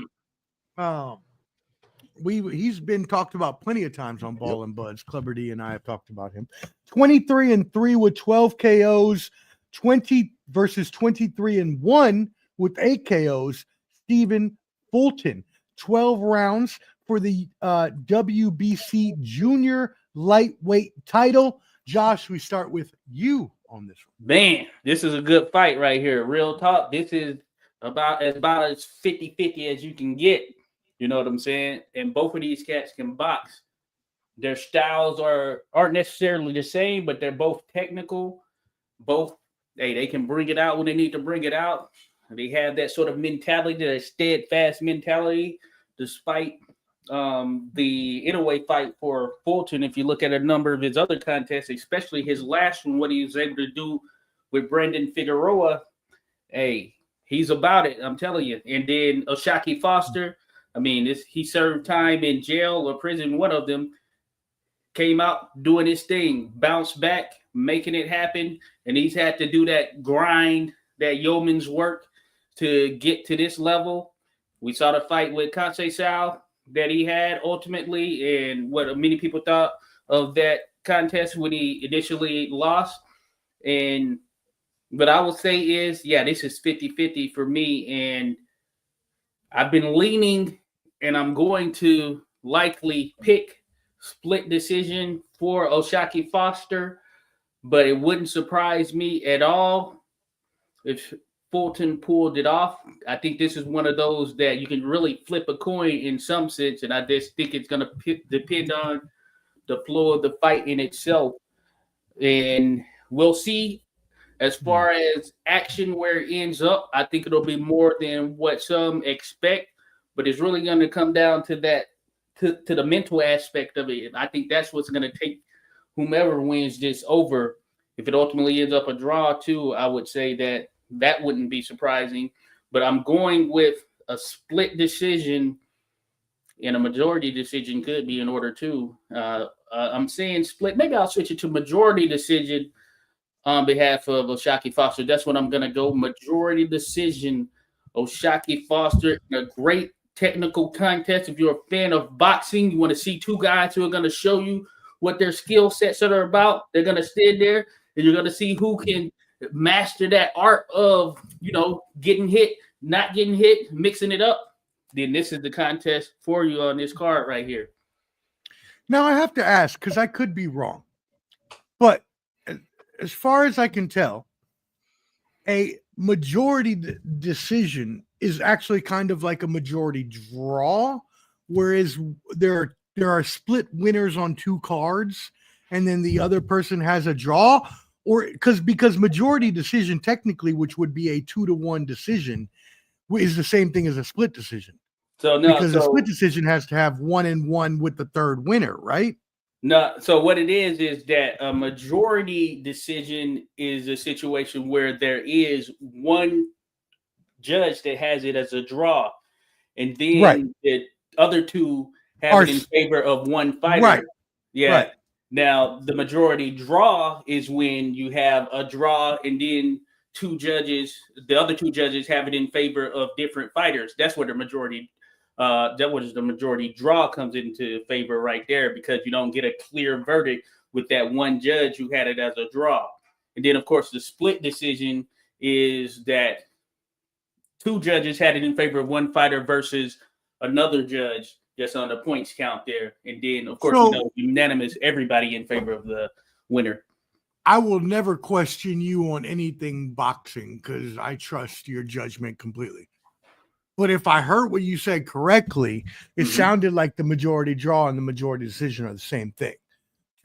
he's been talked about plenty of times on Ball and Buds. Clubber D and I have talked about him. 23-3 with 12 KOs, 20 versus 23-1 with 8 KOs. Stephen Fulton, 12 rounds for the WBC Junior Lightweight title. Josh, we start with you on this one. Man, this is a good fight right here. Real talk. This is about as 50-50 as you can get. You know what I'm saying? And both of these cats can box. Their styles aren't necessarily the same, but they're both technical. Both, they can bring it out when they need to bring it out. They have that sort of mentality, that steadfast mentality, despite the inaway fight for Fulton. If you look at a number of his other contests, especially his last one, what he was able to do with Brendan Figueroa, he's about it, I'm telling you. And then O'Shaquie Foster, I mean, he served time in jail or prison. One of them came out doing his thing, bounced back, making it happen. And he's had to do that grind, that yeoman's work to get to this level. We saw the fight with Conceição that he had ultimately, and what many people thought of that contest when he initially lost. And what I would say is, this is 50-50 for me. And I've been leaning, and I'm going to likely pick split decision for O'Shaquie Foster, but it wouldn't surprise me at all if Fulton pulled it off. I think this is one of those that you can really flip a coin in some sense, and I just think it's going to depend on the flow of the fight in itself. And we'll see. As far as action, where it ends up, I think it'll be more than what some expect, but it's really going to come down to that, to the mental aspect of it. And I think that's what's going to take whomever wins this over. If it ultimately ends up a draw too, I would say that wouldn't be surprising, but I'm going with a split decision, and a majority decision could be in order too. I'm saying split. Maybe I'll switch it to majority decision on behalf of O'Shaquie Foster. That's what I'm going to go. Majority decision, O'Shaquie Foster, in a great technical contest. If you're a fan of boxing, you want to see two guys who are going to show you what their skill sets are about. They're going to stand there, and you're going to see who can master that art of, getting hit, not getting hit, mixing it up. Then this is the contest for you on this card right here. Now I have to ask, because I could be wrong, but as far as I can tell, a majority decision is actually kind of like a majority draw, whereas there are split winners on two cards, and then the other person has a draw. Or because majority decision technically, which would be a 2-1 decision, is the same thing as a split decision. Because a split decision has to have 1-1 with the third winner, right? No. So what it is that a majority decision is a situation where there is one judge that has it as a draw, and then the other two have it in favor of one fighter. Right. Yeah. Right. Now, the majority draw is when you have a draw and then the other two judges have it in favor of different fighters. That's what the majority that was the majority draw comes into favor right there, because you don't get a clear verdict with that one judge who had it as a draw. And then, of course, the split decision is that two judges had it in favor of one fighter versus another judge just on the points count there. And then, of course, unanimous, everybody in favor of the winner. I will never question you on anything boxing because I trust your judgment completely. But if I heard what you said correctly, it sounded like the majority draw and the majority decision are the same thing.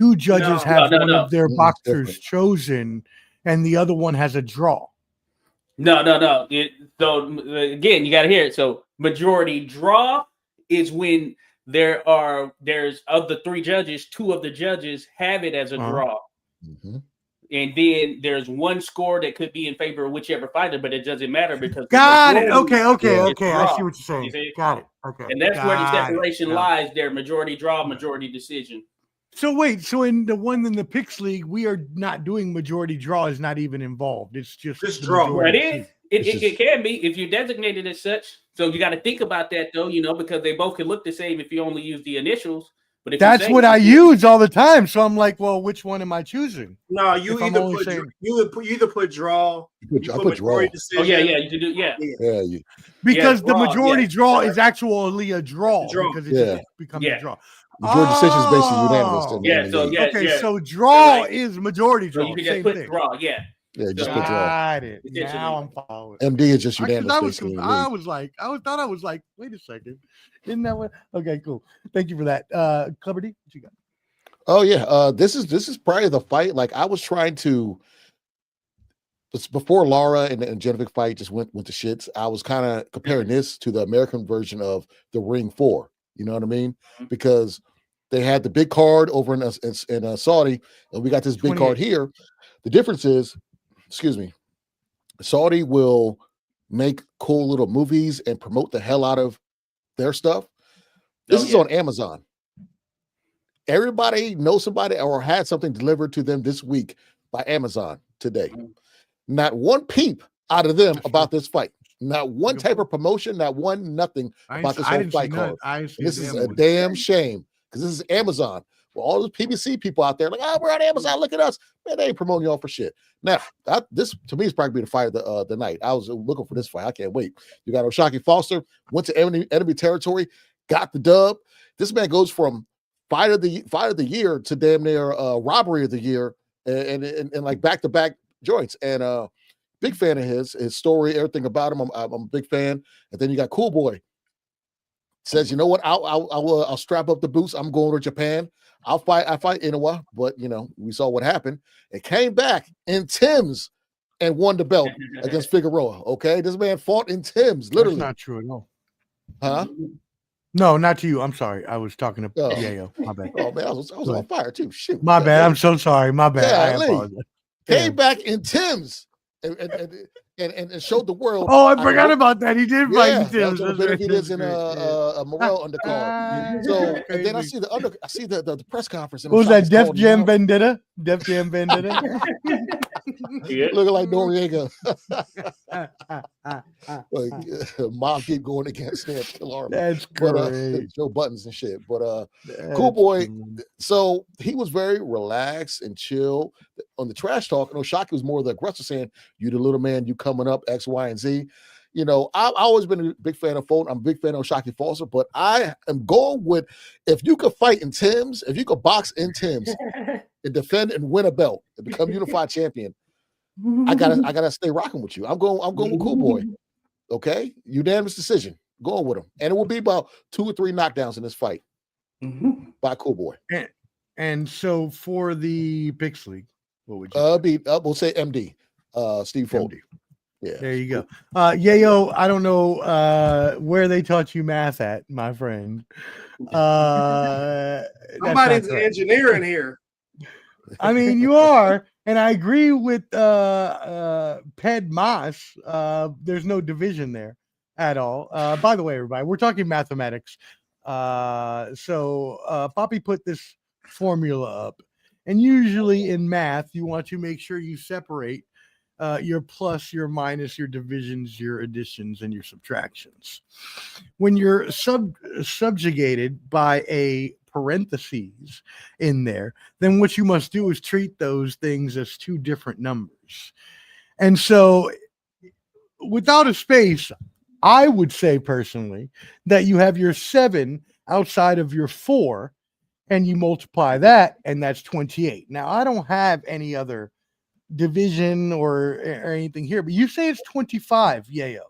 Two judges have one of their boxers chosen, and the other one has a draw. No. So again, you got to hear it. So majority draw is when there's of the three judges, two of the judges have it as a draw. Mm-hmm. And then there's one score that could be in favor of whichever fighter, but it doesn't matter because got it. Okay. I see what you're saying. Got it. Okay. And that's where the separation lies there: majority draw, majority decision. So wait, so in the one in the Picks League, we are not doing majority draw, is not even involved. It's just draw. Right. It can be if you're designated as such. So you got to think about that though, because they both can look the same if you only use the initials. But if that's what I use all the time. So I'm like, well, which one am I choosing? No, you either put draw. I put draw. Oh yeah, you do. Yeah. Because the majority draw is actually a draw. Because it just becomes a draw. Majority decision is basically unanimous. So draw is majority draw. So you can just put draw. Yeah, just put draw. Got it. Now I'm following. MD is just unanimous. I thought I was like, wait a second. Isn't that what? Okay, cool. Thank you for that. Clubber D, what you got? Oh yeah. This is probably the fight. Like I was trying to. Before Lara and Genovic fight just went to shits, I was kind of comparing this to the American version of the Ring 4. You know what I mean? Because they had the big card over in Saudi, and we got this big card here. The difference is, Saudi will make cool little movies and promote the hell out of their stuff. This is on Amazon. Everybody knows somebody or had something delivered to them this week by Amazon today. Not one peep out of them about this fight. Not one type of promotion, not one nothing about this whole fight card. This is a damn shame because this is Amazon. Well, all those PBC people out there like, we're on Amazon, look at us. Man, they ain't promoting y'all for shit. Now, this to me is probably the fight of the night. I was looking for this fight. I can't wait. You got O'Shaquie Foster, went to enemy territory, got the dub. This man goes from fight of the year to damn near robbery of the year and like back-to-back joints. And big fan of his story, everything about him. I'm a big fan. And then you got Cool Boy. Says, you know what? I'll strap up the boots. I'm going to Japan. I fight Inoue, but we saw what happened. It came back in Tim's and won the belt against Figueroa. Okay, this man fought in Tim's, literally. That's not true at all. Huh? No, not to you. I'm sorry. I was talking to Yayo. My bad. Oh man, I was on fire too. Shoot. My bad. I'm so sorry. My bad. I apologize. Came back in Tim's and showed the world. Oh, I forgot about that. He did fight in Tim's. He is in a Morel undercard. So and then I see the press conference. What was that? Def Jam Vendetta. Def Jam Vendetta. Looking like Noriega. Mom keep going against him. That's great. Joe Buttons and shit. But Cool Boy. So he was very relaxed and chill on the trash talk. O'Shaquie was more of the aggressor, saying, "You the little man, you coming up X, Y, and Z." I've always been a big fan of Fulton. I'm a big fan of O'Shaquie Foster, but I am going with if you could fight in Tim's, if you could box in Tim's and defend and win a belt and become unified champion, I gotta stay rocking with you. I'm going with Cool Boy. Okay, unanimous decision. Going with him, and it will be about 2 or 3 knockdowns in this fight by Cool Boy. And so for the Picks League, what would you? We'll say MD, Steve Fulton. Yeah, there you go. Yayo, I don't know where they taught you math at, my friend. Somebody's an engineer in here. I mean, you are, and I agree with Ped Moss. There's no division there at all. By the way, everybody, we're talking mathematics. So Poppy put this formula up, and usually in math, you want to make sure you separate your plus, your minus, your divisions, your additions, and your subtractions. When you're subjugated by a parentheses in there, then what you must do is treat those things as two different numbers. And so without a space, I would say personally that you have your 7 outside of your 4, and you multiply that, and that's 28. Now, I don't have any other division or anything here, but you say it's 25, Yayo.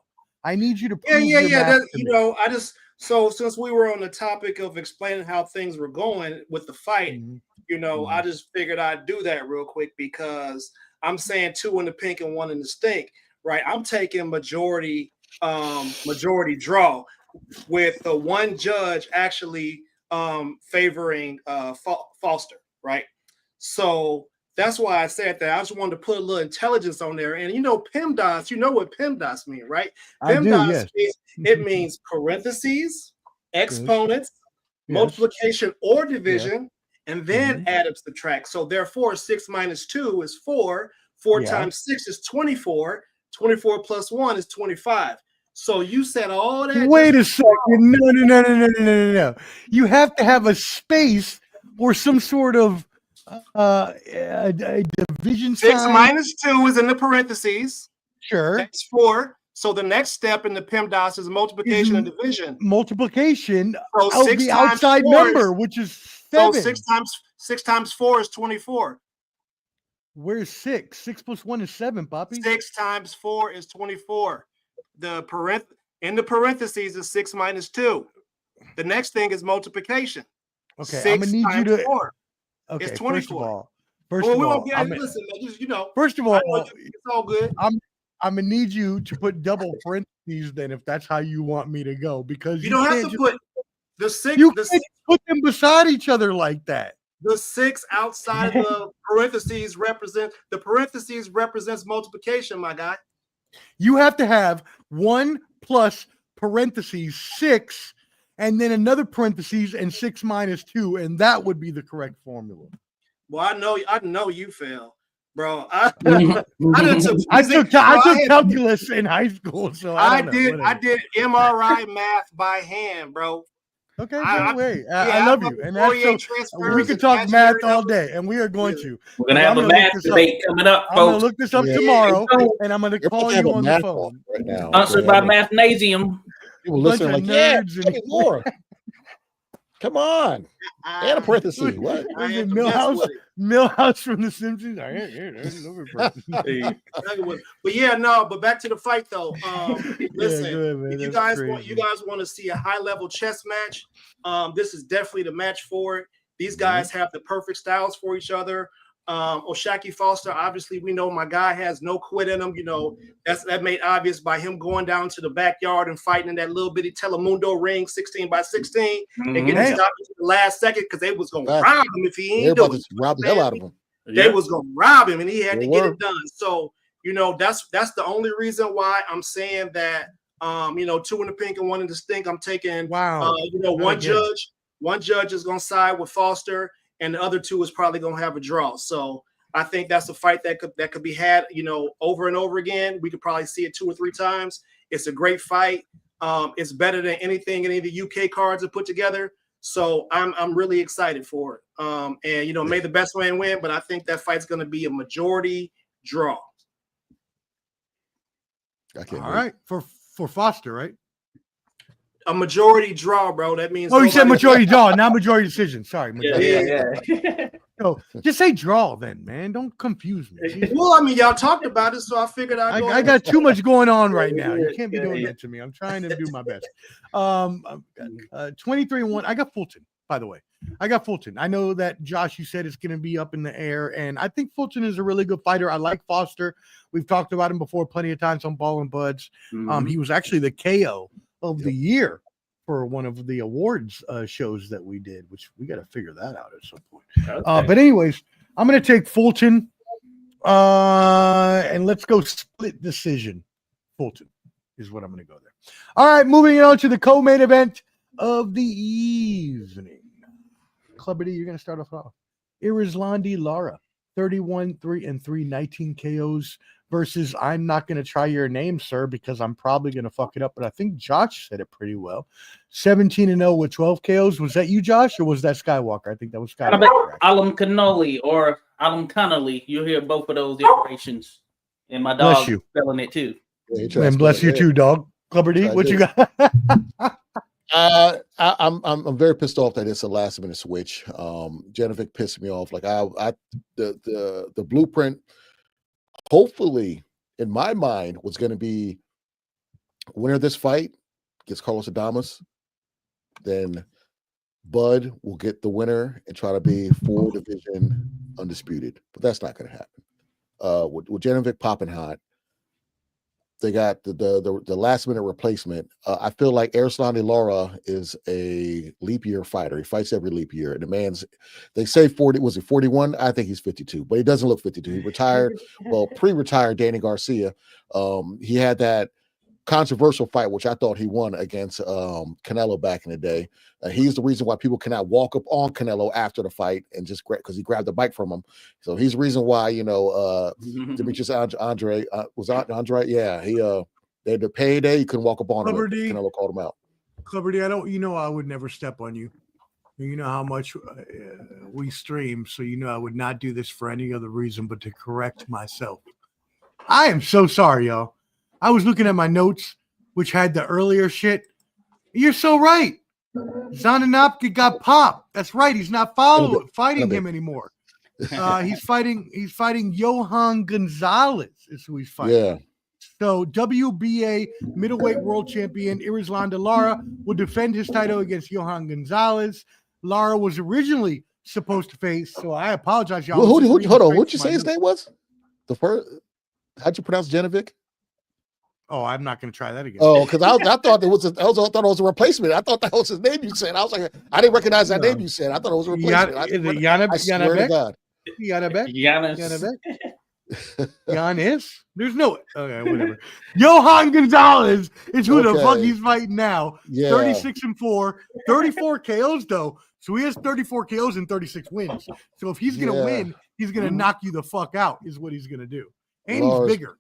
I need you to prove your math to me. I just, so since we were on the topic of explaining how things were going with the fight, I just figured I'd do that real quick because I'm saying 2 in the pink and 1 in the stink, right? I'm taking majority draw with the one judge actually favoring Foster, right? So that's why I said that. I just wanted to put a little intelligence on there. And PEMDAS, you know what PEMDAS mean, right? PEMDAS, it means parentheses, exponents, multiplication or division, and then add and subtract. So therefore, 6 minus 2 is 4. 4 times 6 is 24. 24 plus 1 is 25. So you said all that. Wait a second. No. You have to have a space or some sort of a division 6 sign. minus 2 is in the parentheses. Sure. That's 4. So the next step in the PEMDAS is multiplication and division. Multiplication of the outside number, which is 7. So 6 times 4 is 24. Where's 6? 6 plus 1 is 7, Poppy. 6 times 4 is 24. In the parentheses is 6 minus 2. The next thing is multiplication. Okay, I'm gonna need you to. 4. Okay, it's 24. First of all, listen, first of all, it's all good. I'm gonna need you to put double parentheses then, if that's how you want me to go, because you don't have to put the 6. You can't put them beside each other like that. The 6 outside of the parentheses represents multiplication, my guy. You have to have 1 plus parentheses 6, and then another parentheses and 6 minus 2, and that would be the correct formula. Well, I know you fail, bro. I took calculus in high school, so I did MRI math by hand, bro. Okay, I love you, and that's so we can talk math all day, and we are going to. We're gonna have a math debate coming up, folks. I'm gonna look this up tomorrow, and I'm gonna call you on the phone right now. Sponsored by Mathnasium. People listening like, yeah, more. Come on. And a parenthesis. What? Millhouse from The Simpsons. But back to the fight though. Listen, if you guys want to see a high level chess match, this is definitely the match for it. These guys have the perfect styles for each other. O'Shaquie Foster, obviously, we know my guy has no quit in him. That made obvious by him going down to the backyard and fighting in that little bitty Telemundo ring, 16 by 16, and getting stopped at the last second because they was gonna rob him if he ain't doing it. Rob the hell out of him. They was gonna rob him, and he had to get it done. So that's the only reason why I'm saying that. 2 in the pink and 1 in the stink. I'm taking one judge is gonna side with Foster, and the other 2 is probably going to have a draw. So I think that's a fight that could be had, over and over again. We could probably see it 2 or 3 times. It's a great fight. It's better than anything any of the UK cards have put together. So I'm really excited for it. And may the best man win, but I think that fight's going to be a majority draw. All right, for Foster, right? A majority draw, bro. That means you said majority draw, not majority decision. Sorry. Yeah. So just say draw then, man. Don't confuse me. Well, y'all talked about it, so I figured I got too much going on right now. You can't be doing that to me. I'm trying to do my best. 23-1. I got Fulton, by the way. I know that Josh, you said it's going to be up in the air, and I think Fulton is a really good fighter. I like Foster. We've talked about him before plenty of times on Ball and Buds. He was actually the KO of the year for one of the awards shows that we did, which we got to figure that out at some point. Okay. But anyways, I'm going to take Fulton, and let's go split decision. Fulton is what I'm going to go there. All right, moving on to the co-main event of the evening. Clubber D, you're going to start off. Irislandi Lara, 31-3-3, 19 KOs versus, I'm not going to try your name, sir, because I'm probably going to fuck it up, but I think Josh said it pretty well. 17-0 with 12 KOs. Was that you, Josh, or was that Skywalker? I think that was Skywalker. Alam Cannoli or Alam Connolly. You'll hear both of those iterations. And my dog is spelling it too. Yeah, and bless you too, dog. Clubber D, what you got? I'm very pissed off that it's a last minute switch. Genovic pissed me off. Like the blueprint, hopefully, in my mind, was going to be winner of this fight gets Carlos Adames, then Bud will get the winner and try to be 4 division undisputed, but that's not going to happen. With Genovic popping hot, they got the last minute replacement. I feel like Erislandy Lara is a leap year fighter. He fights every leap year. And the man's, they say 40, was he 41? I think he's 52, but he doesn't look 52. He retired, well, pre-retired Danny Garcia. He had that controversial fight, which I thought he won against Canelo back in the day. He's the reason why people cannot walk up on Canelo after the fight and just because he grabbed the bike from him. So he's the reason why, Demetrius Andre was Andre. Yeah, they had the payday. He couldn't walk up on him. Canelo called him out. Clubber D, I would never step on you. You know how much we stream, so I would not do this for any other reason but to correct myself. I am so sorry, y'all. I was looking at my notes, which had the earlier shit. You're so right. Zananopka got popped. That's right. He's not fighting him anymore. He's fighting Johan Gonzalez is who he's fighting. Yeah. So WBA middleweight world champion Erislandy Lara will defend his title against Johan Gonzalez. Lara was originally supposed to face, so I apologize, y'all. Hold on. What'd you say his name was? The first, how'd you pronounce Genovic? Oh, I'm not going to try that again. Oh, because I thought it was a replacement. I thought that was his name you said. I was like, I didn't recognize that name you said. I thought it was a replacement. Giannis? There's no. Okay, whatever. Johan Gonzalez is who the fuck he's fighting now. Yeah. 36-4, 34 KOs though. So he has 34 KOs and 36 wins. So if he's gonna win, he's gonna knock you the fuck out. Is what he's gonna do. And he's bigger.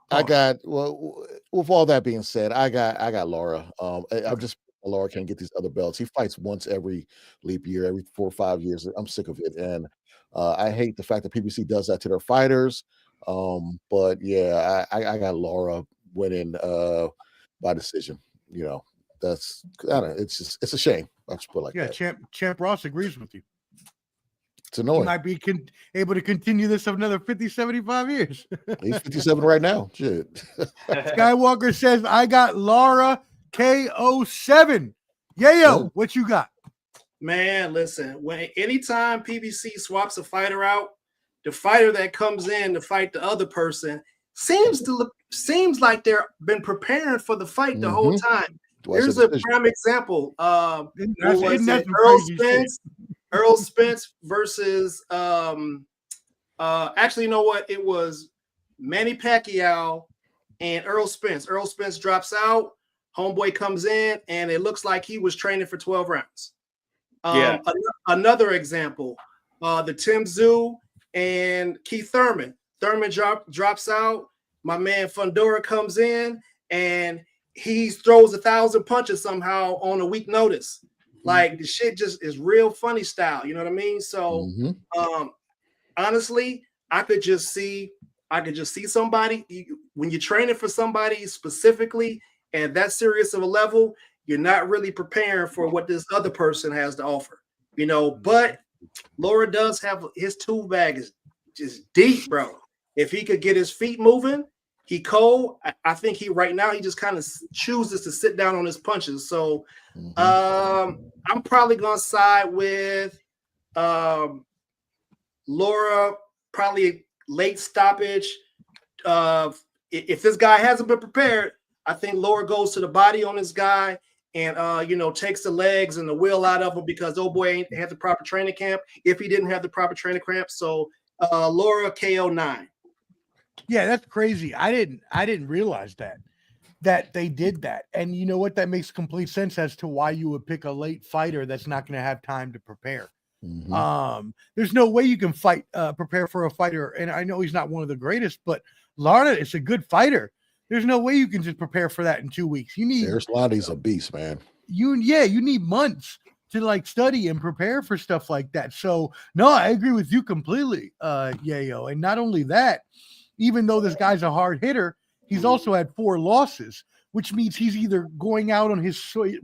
With all that being said, I got Lara. I'm just Lara can't get these other belts. He fights once every leap year, every 4 or 5 years. I'm sick of it, and I hate the fact that PBC does that to their fighters. But yeah, I got Lara winning by decision. That's I don't know. It's a shame. I'll just put it like that. Champ Ross agrees with you. It's annoying. He might be able to continue this for another 50, 75 years. He's 57 right now. Shit. Skywalker says, I got Lara KO7. Yayo, what you got? Man, listen, anytime PBC swaps a fighter out, the fighter that comes in to fight the other person seems like they've been preparing for the fight the whole time. Here's a prime example. Earl Spence versus actually, you know what? It was Manny Pacquiao and Earl Spence. Earl Spence drops out, homeboy comes in, and it looks like he was training for 12 rounds. Another example, the Tim Tszyu and Keith Thurman. Thurman drops out, my man Fundora comes in, and he throws 1,000 punches somehow on a week notice. Like the shit just is real funny style, you know what I mean? So honestly, I could just see somebody when you're training for somebody specifically at that serious of a level, you're not really preparing for what this other person has to offer, but Lara does have his tool bag is just deep, bro. If he could get his feet moving, he cold. I think he just kind of chooses to sit down on his punches. So I'm probably gonna side with Lara, probably late stoppage. If this guy hasn't been prepared, I think Lara goes to the body on this guy and takes the legs and the will out of him because old boy ain't had the proper training camp. If he didn't have the proper training camp, so Lara KO 9. Yeah, that's crazy. I didn't realize that they did that. And you know what? That makes complete sense as to why you would pick a late fighter that's not going to have time to prepare. There's no way you can prepare for a fighter. And I know he's not one of the greatest, but Lara is a good fighter. There's no way you can just prepare for that in 2 weeks. You need Lotte's a beast, man. You need months to like study and prepare for stuff like that. So no, I agree with you completely, Yayo. And not only that, even though this guy's a hard hitter, he's also had 4 losses, which means he's either going out on his sword,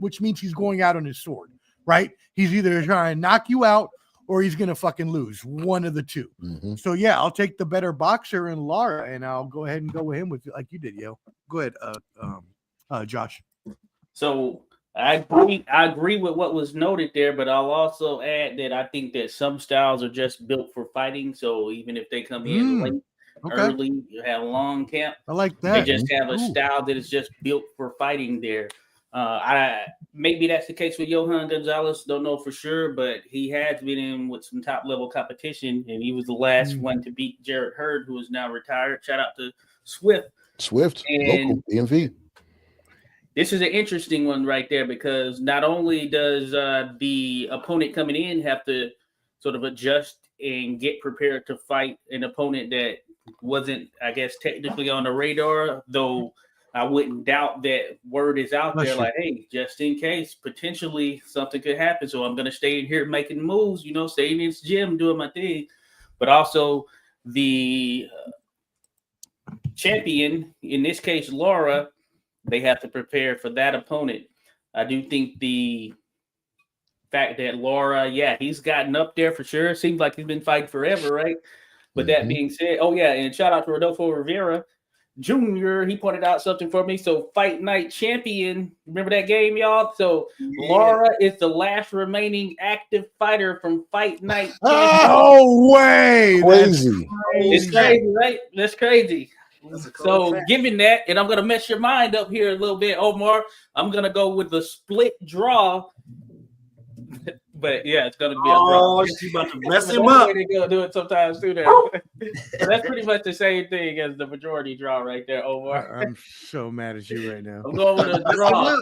right? He's either trying to knock you out or he's gonna fucking lose, one of the two. So yeah, I'll take the better boxer in Lara, and I'll go ahead and go with him with like you did, yo. Go ahead, Josh. So I agree with what was noted there, but I'll also add that I think that some styles are just built for fighting. So even if they come in late, early, you have a long camp. I like that. They just have a style that is just built for fighting there. Maybe that's the case with Johan Gonzalez. Don't know for sure, but he has been in with some top level competition, and he was the last one to beat Jarrett Hurd, who is now retired. Shout out to Swift, and local DMV. This is an interesting one right there because not only does the opponent coming in have to sort of adjust and get prepared to fight an opponent that wasn't, I guess, technically on the radar, though I wouldn't doubt that word is out there like, hey, just in case, potentially something could happen. So I'm going to stay in here making moves, staying in this gym, doing my thing. But also the champion, in this case, Lara, they have to prepare for that opponent. I do think the fact that Lara, he's gotten up there for sure. Seems like he's been fighting forever, right? But that being said, and shout out to Rodolfo Rivera Jr. He pointed out something for me. So Fight Night Champion, remember that game, y'all? So Lara is the last remaining active fighter from Fight Night Champion. Oh, way! Crazy. It's crazy, right? That's crazy. So given that, and I'm going to mess your mind up here a little bit, Omar, I'm going to go with the split draw. But yeah, it's going to be a draw. Oh, she's about to mess him up. They're going to do it sometimes too there. So that's pretty much the same thing as the majority draw right there, Omar. I'm so mad at you right now. I'm going with a draw.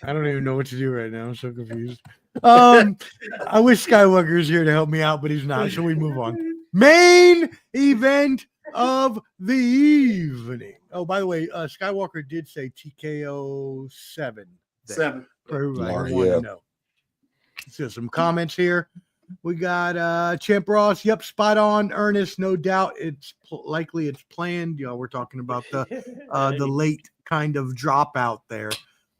I don't even know what to do right now. I'm so confused. I wish Skywalker's here to help me out, but he's not. So we move on. Main event of the evening. Oh, by the way, Skywalker did say TKO 7. 7. For everybody who wanted to know. So some comments here. We got Champ Ross. Yep, spot on. Ernest, no doubt. It's likely it's planned. We're talking about the late kind of dropout there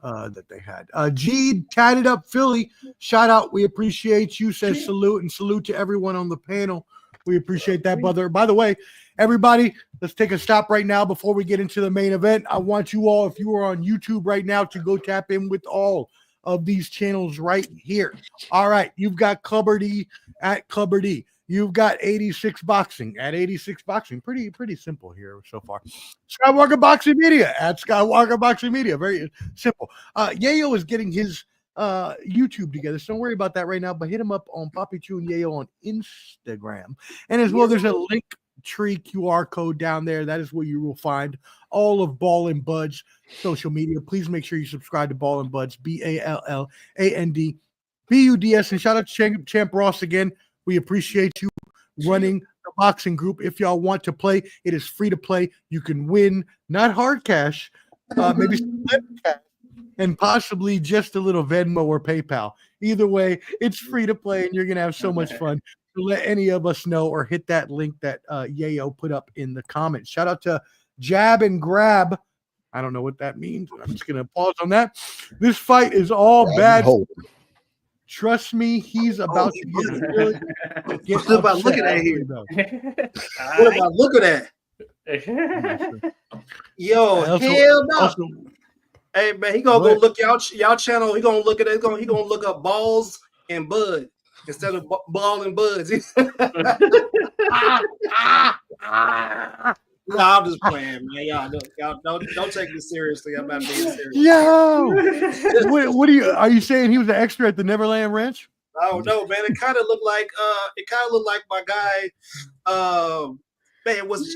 that they had. G tatted up Philly. Shout out. We appreciate you. Says salute and salute to everyone on the panel. We appreciate that, brother. By the way, everybody, let's take a stop right now before we get into the main event. I want you all, if you are on YouTube right now, to go tap in with all of these channels right here. All right, you've got Clubber D at Clubber D. You've got 86 Boxing at 86 Boxing. Pretty simple here so far. Skywalker Boxing Media at Skywalker Boxing Media. Very simple. Yayo is getting his YouTube together, so don't worry about that right now, but hit him up on Papi Chu and Yayo on Instagram. And as well, there's a link tree QR code down there. That is where you will find all of Ball and Bud's social media. Please make sure you subscribe to Ball and Bud's, BALLANDBUDS. And shout out to Champ Ross again. We appreciate you running the boxing group. If y'all want to play, it is free to play. You can win not hard cash, maybe some cash, and possibly just a little Venmo or PayPal. Either way, it's free to play, and you're going to have so much fun. So let any of us know or hit that link that Yayo put up in the comments. Shout out to Jab and Grab. I don't know what that means. I'm just going to pause on that. This fight is all bad. Trust me, he's about to get What about looking at here? What about looking at? Yo, hell no. Hey man, he gonna go look y'all channel. He gonna look at it. He gonna look up Balls and Bud instead of Ball and Buds. No, I'm just playing, man. Y'all don't take me seriously. I'm not being serious. Yo, what are you saying? He was an extra at the Neverland Ranch? Oh no, man! It kind of looked like my guy. Man, it was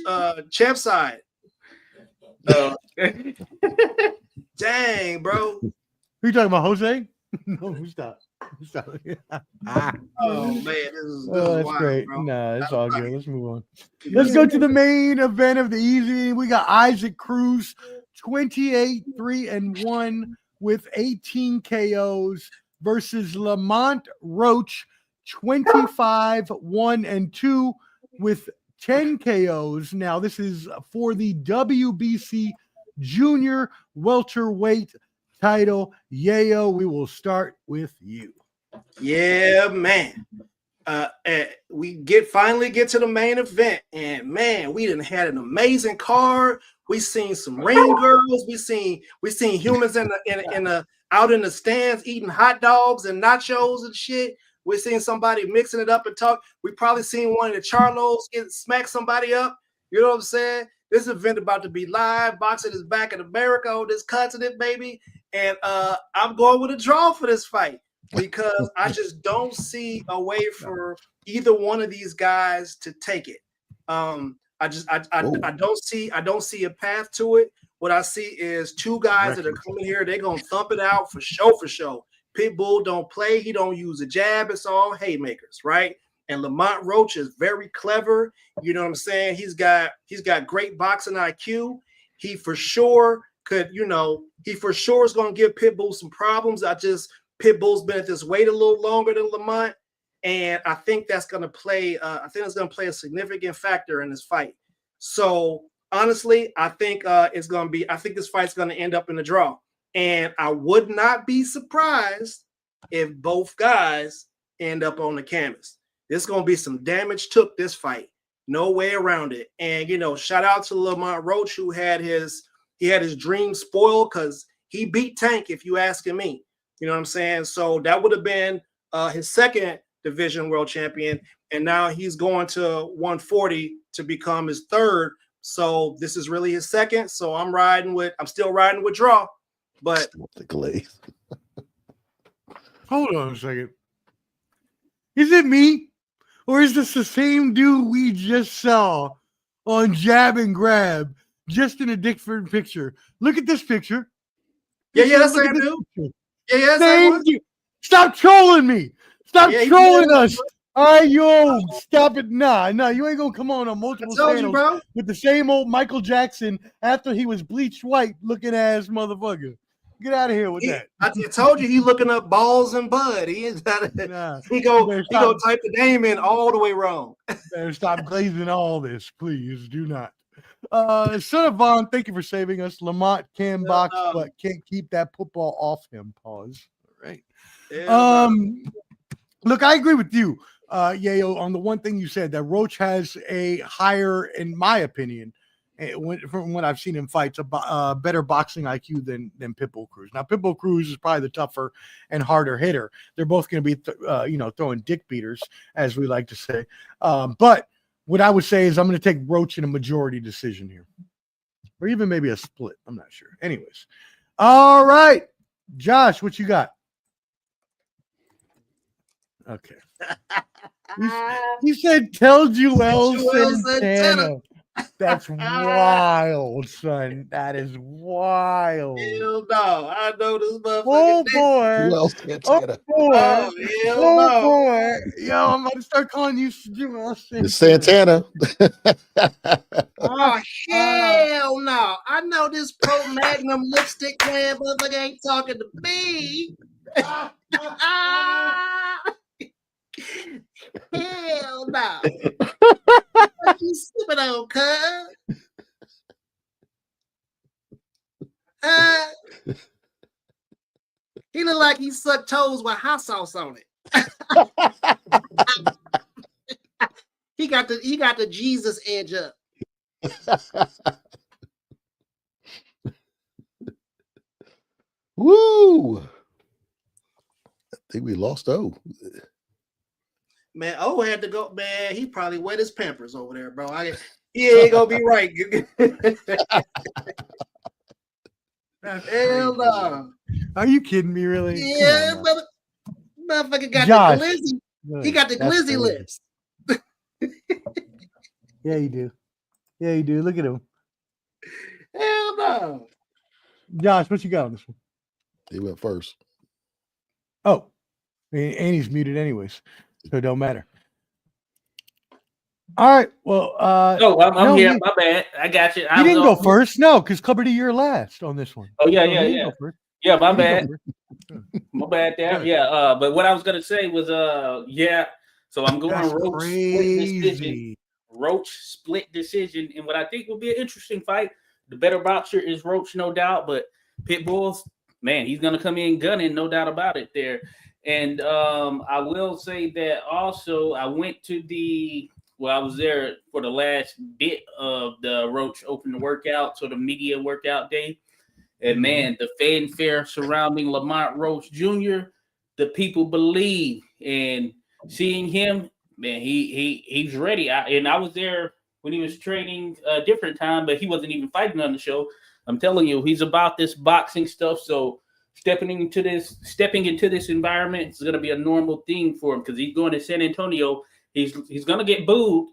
Champ's side. Dang, bro. Who you talking about, Jose? No, who's that? Oh man, this is that's wild, great. bro. No, it's all good. Let's move on. Yeah. Let's go to the main event of the evening. We got Issac Cruz, 28-3-1 with 18 KOs versus Lamont Roach, 25-1-2 with 10 KOs. Now, this is for the WBC Junior Welterweight title. Yayo, we will start with you. Yeah, man. We finally get to the main event, and man, we done had an amazing card. We seen some ring girls. We seen humans in the out in the stands eating hot dogs and nachos and shit. We seen somebody mixing it up and talk. We probably seen one of the Charlos smack somebody up. You know what I'm saying? This event about to be live. Boxing is back in America on this continent, baby. And I'm going with a draw for this fight because I just don't see a way for either one of these guys to take it. I don't see a path to it. What I see is two guys that are coming here. They're gonna thump it out for show. Pitbull don't play. He don't use a jab. It's all haymakers, right? And Lamont Roach is very clever. You know what I'm saying? He's got great boxing IQ. He for sure could, he for sure is going to give Pitbull some problems. Pitbull's been at this weight a little longer than Lamont, and I think that's going to play. It's going to play a significant factor in this fight. So honestly, I think this fight's going to end up in a draw, and I would not be surprised if both guys end up on the canvas. There's going to be some damage took this fight. No way around it. And, shout out to Lamont Roach, who had his dream spoiled because he beat Tank, if you asking me. You know what I'm saying? So that would have been his second division world champion. And now he's going to 140 to become his third. So this is really his second. So I'm still riding with draw. But the glaze. Hold on a second. Is it me? Or is this the same dude we just saw on Jab and Grab, just in a different picture? Look at this picture. Yeah, that's same dude. Yeah, same dude. Stop trolling me. Stop trolling us. All right, yo, stop it. Nah, you ain't gonna come on multiple channels with the same old Michael Jackson after he was bleached white looking ass motherfucker. Get out of here with that. I told you he looking up balls and bud. He is not. He go type the name in all the way wrong. Better stop glazing all this, please. Do not. Son of Vaughn, thank you for saving us. Lamont can box, but can't keep that football off him. Pause. All right. Yeah, look, I agree with you, Yayo, on the one thing you said that Roach has a higher, in my opinion, from what I've seen in fights, a better boxing IQ than Pitbull Cruz. Now, Pitbull Cruz is probably the tougher and harder hitter. They're both going to be, throwing dick beaters, as we like to say. But what I would say is I'm going to take Roach in a majority decision here, or even maybe a split. I'm not sure. Anyways, all right, Josh, what you got? Okay. He said, "Tell Joel Santana." That's wild, son. That is wild. Hell no. I know this motherfucker. Oh, boy. Oh, boy. Yo, I'm about to start calling you Santana. Oh, hell no. I know this Pro Magnum lipstick man motherfucker ain't talking to me. Hell no. What you sipping on, cuz? He look like he sucked toes with hot sauce on it. He got the Jesus edge up. Woo! I think we lost O. Man, O had to go. Man, he probably wet his Pampers over there, bro. He ain't gonna be right. Hell no. Are you kidding me, really? Yeah, motherfucker got the glizzy. He got the glizzy lips. Yeah, you do. Yeah, you do. Look at him. Hell no. Josh, what you got on this one? He went first. Oh. And he's muted anyways, so it don't matter. All right. Well, No, I'm no, here. My bad. I got you. You didn't go first. No, because Clubber D, you're last on this one. Oh yeah, So yeah, he didn't yeah. go first. Yeah, my He didn't bad. go first. My bad there. Yeah. But what I was gonna say was yeah. So I'm going That's Roach crazy. split decision. Roach split decision, and what I think will be an interesting fight. The better boxer is Roach, no doubt, but Pitbull's man, he's gonna come in gunning, no doubt about it there. And I will say that also I went to I was there for the last bit of the Roach Open workout, so the media workout day. And man, the fanfare surrounding Lamont Roach Jr., the people believe, and seeing him, man, he's ready. I was there when he was training a different time, but he wasn't even fighting on the show. I'm telling you, he's about this boxing stuff. So stepping into this environment is going to be a normal thing for him because he's going to San Antonio. He's going to get booed.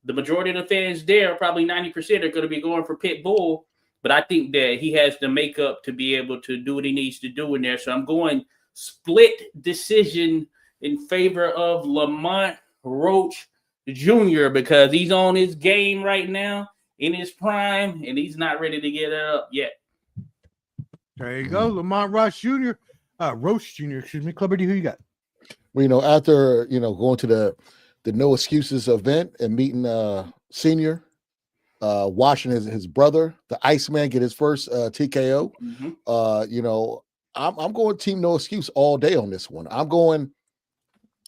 The majority of the fans there, probably 90%, are going to be going for Pitbull. But I think that he has the makeup to be able to do what he needs to do in there. So I'm going split decision in favor of Lamont Roach Jr. because he's on his game right now, in his prime, and he's not ready to get up yet. There you go, Lamont Roach Jr. Roach Jr. Excuse me, Clubber D. Who you got? Well, after going to the No Excuses event and meeting Senior. Watching his brother, the Iceman, get his first TKO. I'm going Team No Excuse all day on this one. I'm going.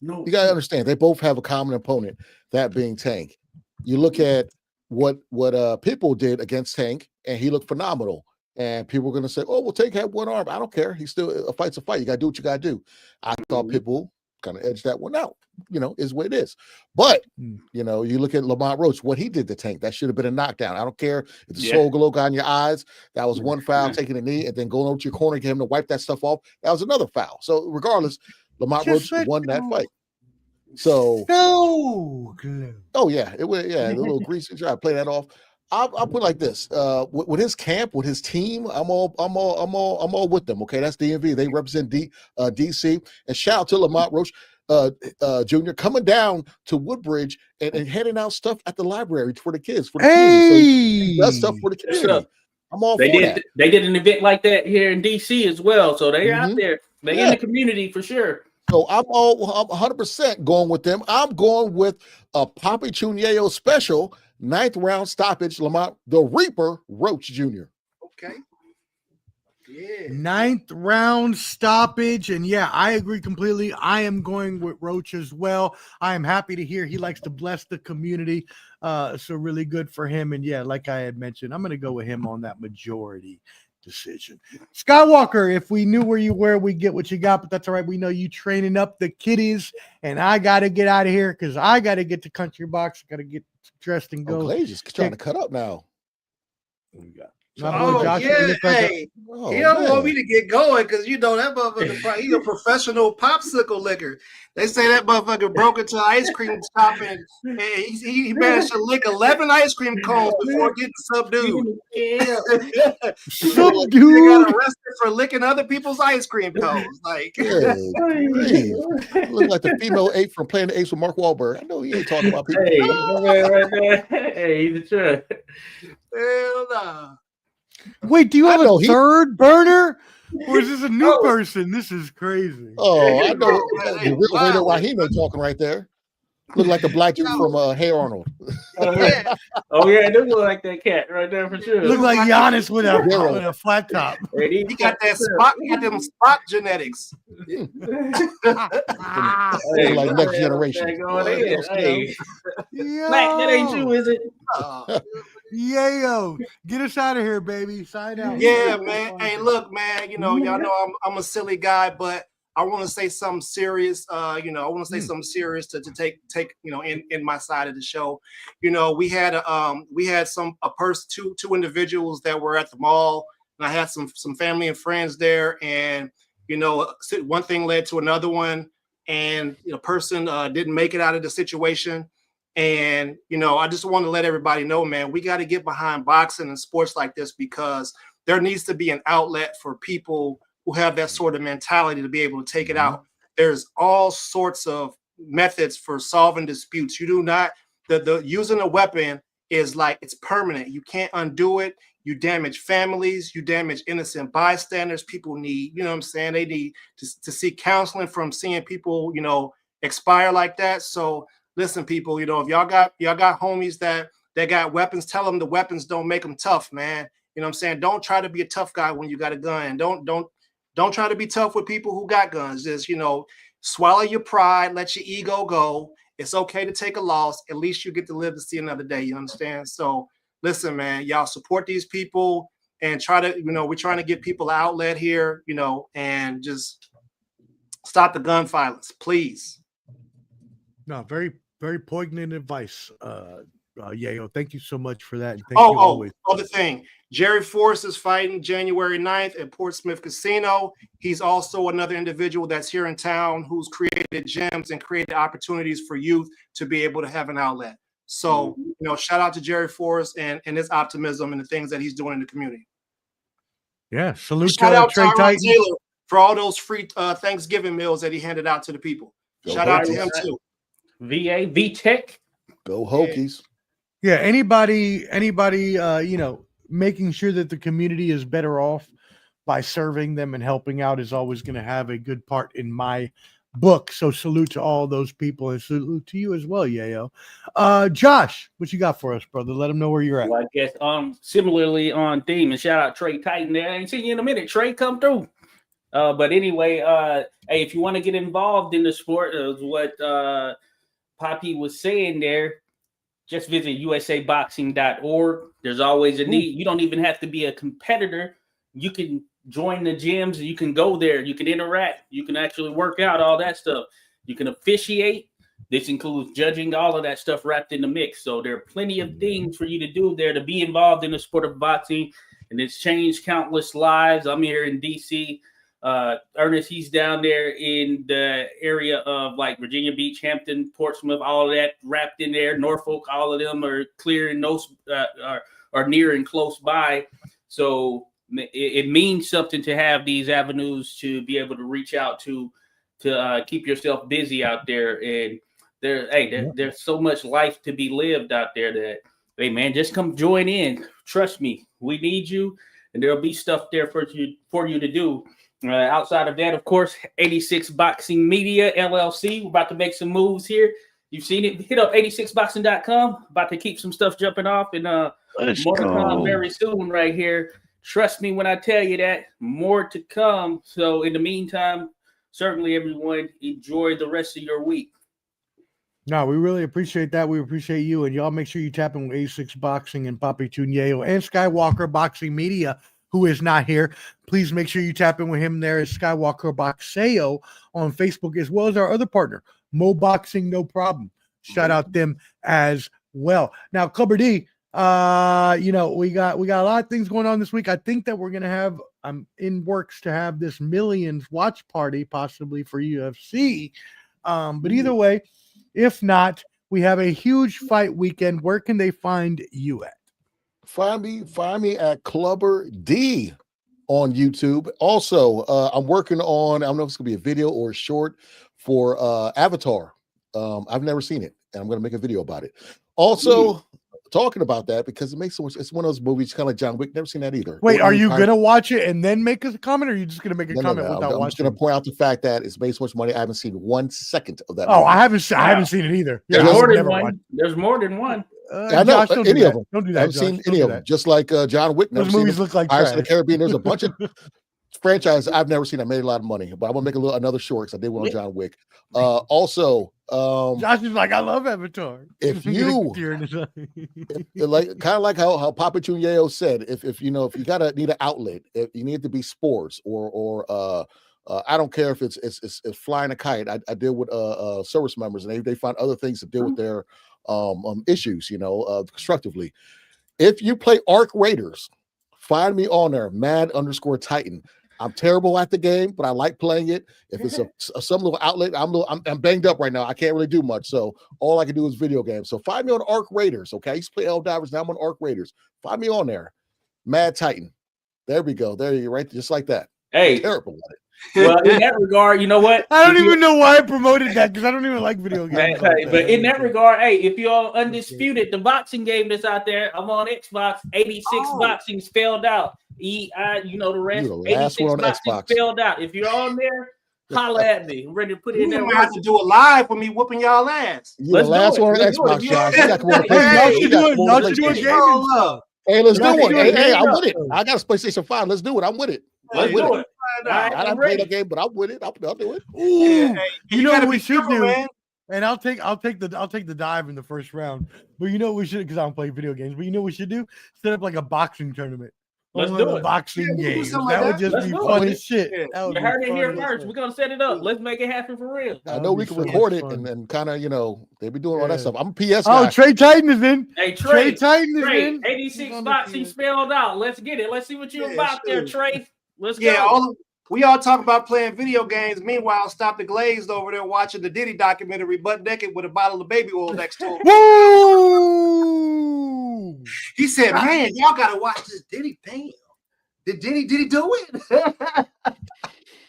No, you gotta understand they both have a common opponent, that being Tank. You look at what Pitbull did against Tank, and he looked phenomenal. And people are gonna say, "Oh, well, Tank had one arm. I don't care. He's still a fight's a fight. You gotta do what you gotta do." I thought Pitbull kind of edged that one out. Is what it is. But you look at Lamont Roach, what he did to Tank, that should have been a knockdown. I don't care if the soul glow got in your eyes. That was one foul, taking a knee, and then going over to your corner, get him to wipe that stuff off. That was another foul. So regardless, Lamont Roach won that fight. So oh yeah, it was the little greasy job. Play that off. I'll put it like this: with his camp, with his team, I'm all with them. Okay, that's DMV. They represent DC. And shout out to Lamont Roach Jr. coming down to Woodbridge and handing out stuff at the library for the kids, for the community. So that's stuff for the community. I'm all for that. They did an event like that here in DC as well. So they're out there. They're in the community for sure. So I'm 100% going with them. I'm going with a Papi Chuneo special 9th round stoppage. Lamont the Reaper Roach Jr. Okay. Yeah. 9th round stoppage. And yeah, I agree completely. I am going with Roach as well. I am happy to hear he likes to bless the community. So really good for him. And yeah, like I had mentioned, I'm going to go with him on that majority decision. Skywalker, if we knew where you were, we get what you got, but that's all right. We know you training up the kiddies, and I got to get out of here because I got to get to Country Box. I got to get dressed and go. Glaze is trying to cut up now. What we got? He don't want me to get going because that motherfucker, he's a professional popsicle licker. They say that motherfucker broke into an ice cream shop and he managed to lick 11 ice cream cones before getting subdued. Subdued. They got arrested for licking other people's ice cream cones. Like, look like the female ape from Playing the Apes with Mark Wahlberg. I know he ain't talking about people. Hey, he's the truth. Hell nah. Wait, do you have a third burner? Or is this a new person? This is crazy. Oh, I know. The real Raider Rahime talking right there. Look like the black dude from Hey Arnold. It does look like that cat right there for sure. Look like Giannis with a flat top. He got that spot. He got them spot genetics. Like next generation. Hey. That ain't you, is it? Yayo, get us out of here, baby. Sign out. Yeah, man. Hey, look, man. Y'all know I'm a silly guy, but I want to say something serious. I want to say something serious to take in my side of the show. We had two individuals that were at the mall, and I had some family and friends there, and one thing led to another one, and a person didn't make it out of the situation. And, I just want to let everybody know, man, we got to get behind boxing and sports like this because there needs to be an outlet for people who have that sort of mentality to be able to take it out. there's all sorts of methods for solving disputes. You do not, the using a weapon is like, it's permanent. You can't undo it. You damage families, you damage innocent bystanders. People need, you know what I'm saying? They need to seek counseling from seeing people, you know, expire like that. So listen, people, you know, if y'all got homies that got weapons, tell them the weapons don't make them tough, man. You know what I'm saying? Don't try to be a tough guy when you got a gun. Don't try to be tough with people who got guns. Just, you know, swallow your pride, let your ego go. It's okay to take a loss. At least you get to live to see another day. You understand? So listen, man, y'all support these people and try to, you know, we're trying to give people an outlet here, you know, and just stop the gun violence, please. No, very, very poignant advice. Yayo, thank you so much for that. And thank you always. Other thing, Jerry Forrest is fighting January 9th at Portsmouth Casino. He's also another individual that's here in town who's created gyms and created opportunities for youth to be able to have an outlet. So, you know, shout out to Jerry Forrest and his optimism and the things that he's doing in the community. Yeah, salute shout out Trey Titan Taylor for all those free Thanksgiving meals that he handed out to the people. Shout out to him too. VTech. Go Hokies. Yeah, anybody, you know, making sure that the community is better off by serving them and helping out is always going to have a good part in my book. So salute to all those people and salute to you as well, Yayo. Josh, what you got for us, brother? Let them know where you're at. Well, I guess similarly on theme, and shout out Trey Titan there. I ain't seen you in a minute. Trey, come through. But anyway, hey, if you want to get involved in the sport, what Poppy was saying there, just visit usaboxing.org. There's always a need. You don't even have to be a competitor. You can join the gyms. You can go there. You can interact. You can actually work out, all that stuff. You can officiate. This includes judging, all of that stuff wrapped in the mix. So there are plenty of things for you to do there to be involved in the sport of boxing. And it's changed countless lives. I'm here in D.C. Ernest, he's down there in the area of like Virginia Beach, Hampton, Portsmouth, all of that wrapped in there. Norfolk, all of them are clear and are near and close by. So it means something to have these avenues to be able to reach out to keep yourself busy out there. And there's so much life to be lived out there that, hey man, just come join in. Trust me, we need you, and there'll be stuff there for you to do. Outside of that, of course, 86 Boxing Media LLC. We're about to make some moves here. You've seen it. Hit up 86boxing.com. About to keep some stuff jumping off, and more to come very soon right here. Trust me when I tell you that. More to come. So in the meantime, certainly everyone enjoy the rest of your week. No, we really appreciate that. We appreciate you, and y'all make sure you tap in with 86 Boxing and Papi Tunyeyo and Skywalker Boxing Media, who is not here. Please make sure you tap in with him there at Skywalker Boxeo on Facebook, as well as our other partner, Mo Boxing No Problem. Shout out them as well. Now, Clubber D, you know, we got a lot of things going on this week. I think that we're gonna have in works to have this Millions watch party possibly for UFC. But either way, if not, we have a huge fight weekend. Where can they find you at? Find me at Clubber D on YouTube. Also, I'm working on, I don't know if it's gonna be a video or a short for Avatar. I've never seen it, and I'm gonna make a video about it. Also, talking about that because it makes so much. It's one of those movies, kind of like John Wick. Never seen that either. Wait, are you gonna watch it and then make a comment, or are you just gonna make a comment without watching? I'm just gonna point out the fact that it's made so much money. I haven't seen 1 second of that. Oh, movie. I haven't seen it either. Yeah, there's more than one. I know any of them. Don't do that. I haven't seen any of them. Just like John Wick. Those movies look like Pirates of the Caribbean. There's a bunch of franchises I've never seen. I made a lot of money, but I'm gonna make another short because I did one on John Wick. Also, Josh is like, I love Avatar. If you like, kind of like how Papa Tunyeyo said, if you know, if you need an outlet, if you need it to be sports or I don't care if it's flying a kite. I deal with service members, and they find other things to deal with their issues, you know, constructively. If you play Arc Raiders, find me on there, mad_Titan. I'm terrible at the game, but I like playing it. If it's some little outlet, I'm banged up right now. I can't really do much, so all I can do is video games. So find me on Arc Raiders, okay? I used to play Divers, now I'm on Arc Raiders. Find me on there, Mad Titan. There we go. There you go, right, just like that. Hey, terrible at it. Well, in that regard, you know what? I don't even know why I promoted that because I don't even like video games. Hey, but in that regard, hey, if you're Undisputed, the boxing game that's out there, I'm on Xbox. 86 boxing spelled out. You know the rest. You're the last 86 one on boxing Xbox. spelled out. If you're on there, holla at me. I'm ready to put it in You there. might have to do a live with me whooping y'all ass. You're the last one on Xbox, Josh. You got to come on Y'all should do a PlayStation. game. Hey, let's do Y'all it. should do Hey, it. I'm with it. I got a PlayStation 5. Let's do it. I'm with it. Let's do it. I don't play the game, but I'm with it. I'll do it. Ooh, you know what we should careful, do? man. And I'll take the dive in the first round. But you know what we should, because I don't play video games. But you know what we should do? Set up like a boxing tournament. Let's One do of the it. boxing Yeah, we do games. something That like would that. just Let's be do fun it. as shit. Yeah. That would You be heard it here fun as first. shit. We're gonna set it up. Let's make it happen for real. I know we can record it and kind of, they be doing all that Yeah. stuff. I'm a PS guy. Oh, Trey Titan is in. Hey, Trey Trey, Titan is Trey, in. 86 He's on the boxing field. spelled out. Let's get it. Let's see what you're Yeah, about there, sure. Trey. Let's Yeah, go. we all talk about playing video games. Meanwhile, Stop the Glazed over there watching the Diddy documentary butt naked with a bottle of baby oil next to him. Woo! He said, "Man, y'all gotta watch this Diddy thing. Did he do it?"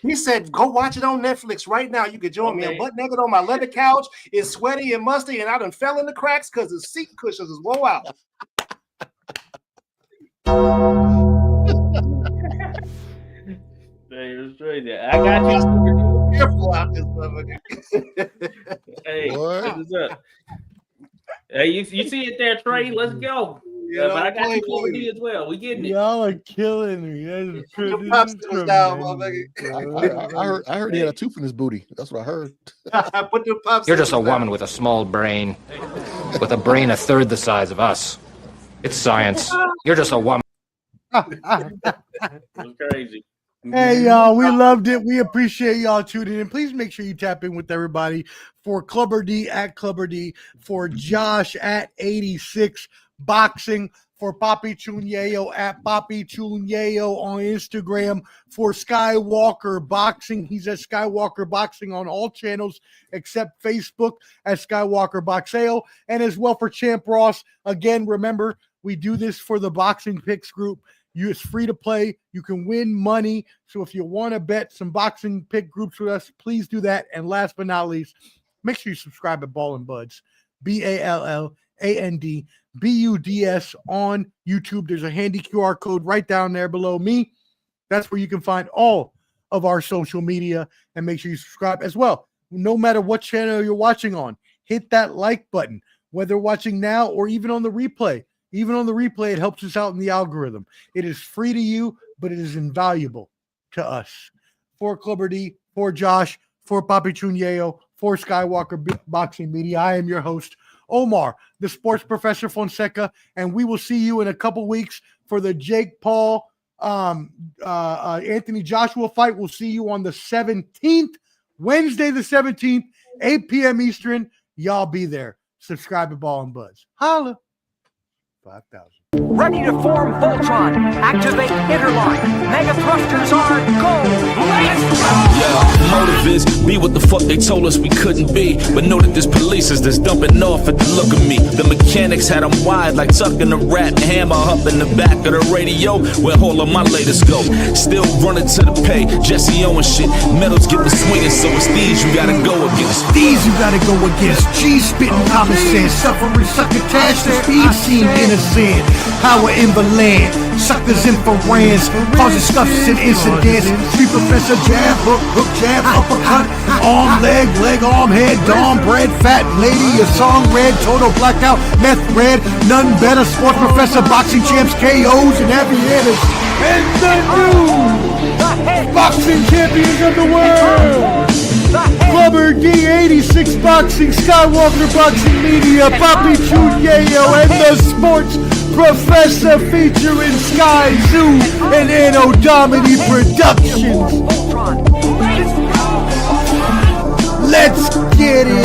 He said, "Go watch it on Netflix right now. You can join me. I'm Okay. butt naked on my leather couch. It's sweaty and musty, and I done fell in the cracks because the seat cushions is wore out." Hey, it's crazy. I got you. Careful out this motherfucker. Hey, What? check this up. Hey, you see it there, Trey? Let's go. You But know, I got play you covered games. D as well. We getting it. Y'all are killing me. That is Put your this is popsicles down, tremendous. I heard he had a tooth in his booty. That's what I heard. Put the pops. You're just a woman with a small brain. With a brain a third the size of us. It's science. You're just a woman. It's crazy. Hey, y'all, we loved it. We appreciate y'all tuning in. Please make sure you tap in with everybody. For Clubber D at Clubber D, for Josh at 86 Boxing, for Papi Chunyeo at Papi Chunyeo on Instagram, for Skywalker Boxing. He's at Skywalker Boxing on all channels except Facebook at Skywalker Boxeo, and as well for Champ Ross. Again, remember, we do this for the Boxing Picks group. It's free to play. You can win money. So if you want to bet some boxing pick groups with us, please do that. And last but not least, make sure you subscribe at Ball and Buds, BALLANDBUDS on YouTube. There's a handy QR code right down there below me. That's where you can find all of our social media, and make sure you subscribe as well. No matter what channel you're watching on, hit that like button, whether watching now or even on the replay. Even on the replay, it helps us out in the algorithm. It is free to you, but it is invaluable to us. For Clubber D, for Josh, for Papi Chunyeo, for Skywalker Boxing Media, I am your host, Omar, the Sports Professor Fonseca, and we will see you in a couple weeks for the Jake Paul, Anthony Joshua fight. We'll see you on the 17th, Wednesday the 17th, 8 p.m. Eastern. Y'all be there. Subscribe to Ball and Buzz. Holla. 5,000. Ready to form Voltron. Activate Interline. Mega thrusters are go. Let's go! Yeah, motive is be what the fuck they told us we couldn't be. But know that there's policers that's dumping off at the look of me. The mechanics had them wide like tucking a rat hammer up in the back of the radio where all of my latest go. Still running to the pay, Jesse Owens shit. Metals get the swinging, so it's these you gotta go against. These you gotta go against. G-spitting common sense. Suffering succotash. The speed seem innocent. Power in the land. Suckers in for rands. Causing scuffs and incidents. Street professor jab, hook, hook, jab, uppercut. Arm, leg, arm, head, dom, bread, fat lady. A song red, total blackout, meth red. None better. Sports professor, boxing champs, KOs, and aviators. And the new boxing champions of the world. Clubber D, 86 Boxing, Skywalker Boxing Media, Papi Chunyeo, and the Sports Professor featuring Sky Zoo and Anno Domini Productions. Voltron. Let's go! Let's get it.